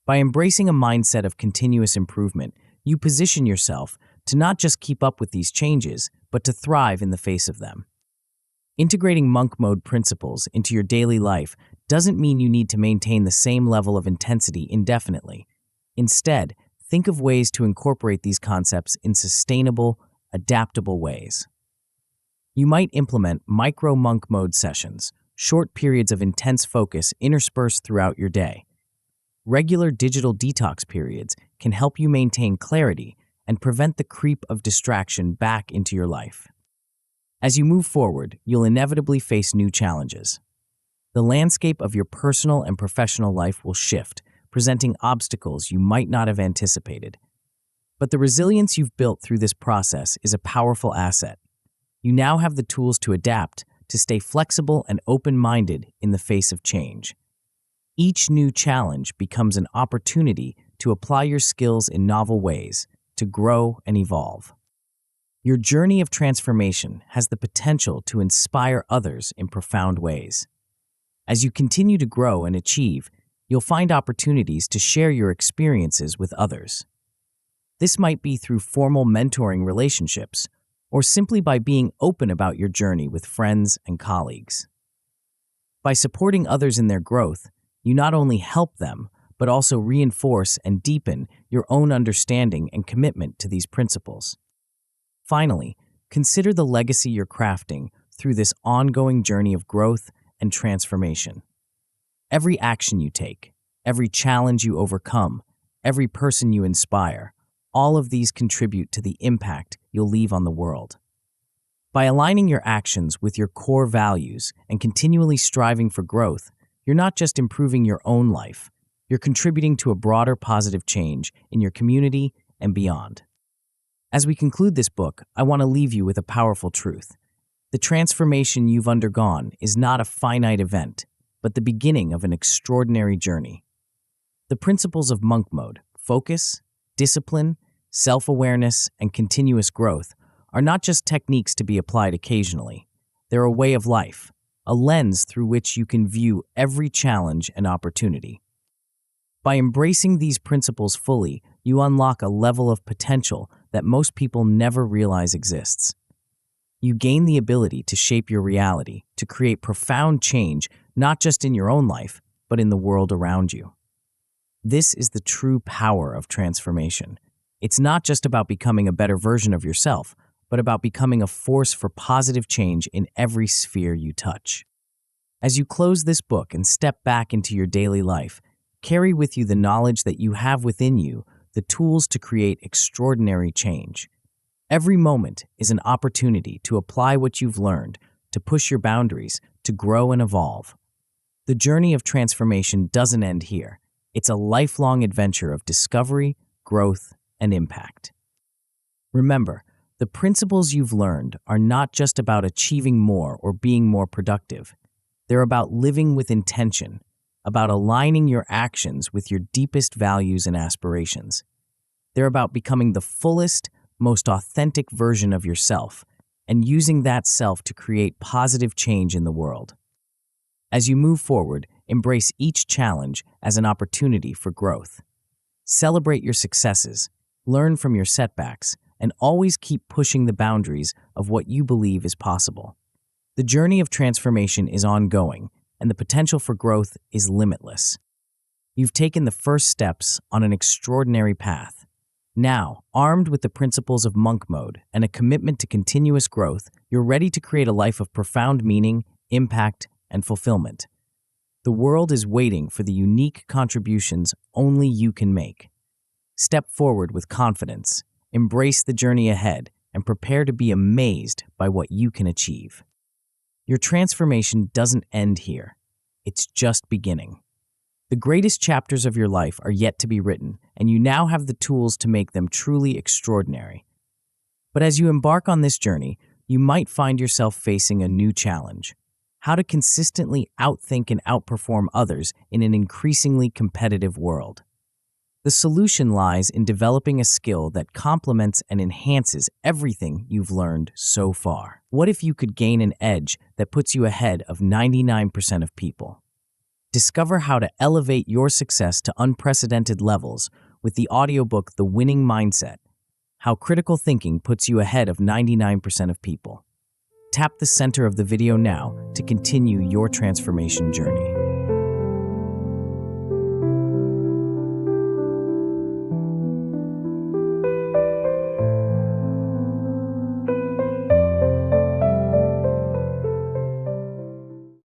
By embracing a mindset of continuous improvement, you position yourself to not just keep up with these changes, but to thrive in the face of them. Integrating monk mode principles into your daily life doesn't mean you need to maintain the same level of intensity indefinitely. Instead, think of ways to incorporate these concepts in sustainable, adaptable ways. You might implement micro monk mode sessions, short periods of intense focus interspersed throughout your day. Regular digital detox periods can help you maintain clarity and prevent the creep of distraction back into your life. As you move forward, you'll inevitably face new challenges. The landscape of your personal and professional life will shift, presenting obstacles you might not have anticipated. But the resilience you've built through this process is a powerful asset. You now have the tools to adapt, to stay flexible and open-minded in the face of change. Each new challenge becomes an opportunity to apply your skills in novel ways, to grow and evolve. Your journey of transformation has the potential to inspire others in profound ways. As you continue to grow and achieve, you'll find opportunities to share your experiences with others. This might be through formal mentoring relationships, or simply by being open about your journey with friends and colleagues. By supporting others in their growth, you not only help them, but also reinforce and deepen your own understanding and commitment to these principles. Finally, consider the legacy you're crafting through this ongoing journey of growth and transformation. Every action you take, every challenge you overcome, every person you inspire, all of these contribute to the impact you'll leave on the world. By aligning your actions with your core values and continually striving for growth, you're not just improving your own life, you're contributing to a broader positive change in your community and beyond. As we conclude this book, I want to leave you with a powerful truth. The transformation you've undergone is not a finite event, but the beginning of an extraordinary journey. The principles of monk mode, focus, discipline, self-awareness, and continuous growth are not just techniques to be applied occasionally. They're a way of life, a lens through which you can view every challenge and opportunity. By embracing these principles fully, you unlock a level of potential that most people never realize exists. You gain the ability to shape your reality, to create profound change, not just in your own life, but in the world around you. This is the true power of transformation. It's not just about becoming a better version of yourself, but about becoming a force for positive change in every sphere you touch. As you close this book and step back into your daily life, carry with you the knowledge that you have within you the tools to create extraordinary change. Every moment is an opportunity to apply what you've learned, to push your boundaries, to grow and evolve. The journey of transformation doesn't end here. It's a lifelong adventure of discovery, growth, and impact. Remember, the principles you've learned are not just about achieving more or being more productive. They're about living with intention, about aligning your actions with your deepest values and aspirations. They're about becoming the fullest, most authentic version of yourself and using that self to create positive change in the world. As you move forward, embrace each challenge as an opportunity for growth. Celebrate your successes, learn from your setbacks, and always keep pushing the boundaries of what you believe is possible. The journey of transformation is ongoing, and the potential for growth is limitless. You've taken the first steps on an extraordinary path. Now, armed with the principles of monk mode and a commitment to continuous growth, you're ready to create a life of profound meaning, impact, and fulfillment. The world is waiting for the unique contributions only you can make. Step forward with confidence, embrace the journey ahead, and prepare to be amazed by what you can achieve. Your transformation doesn't end here. It's just beginning. The greatest chapters of your life are yet to be written, and you now have the tools to make them truly extraordinary. But as you embark on this journey, you might find yourself facing a new challenge: how to consistently outthink and outperform others in an increasingly competitive world. The solution lies in developing a skill that complements and enhances everything you've learned so far. What if you could gain an edge that puts you ahead of 99% of people? Discover how to elevate your success to unprecedented levels with the audiobook The Winning Mindset: How Critical Thinking Puts You Ahead of 99% of People. Tap the center of the video now to continue your transformation journey.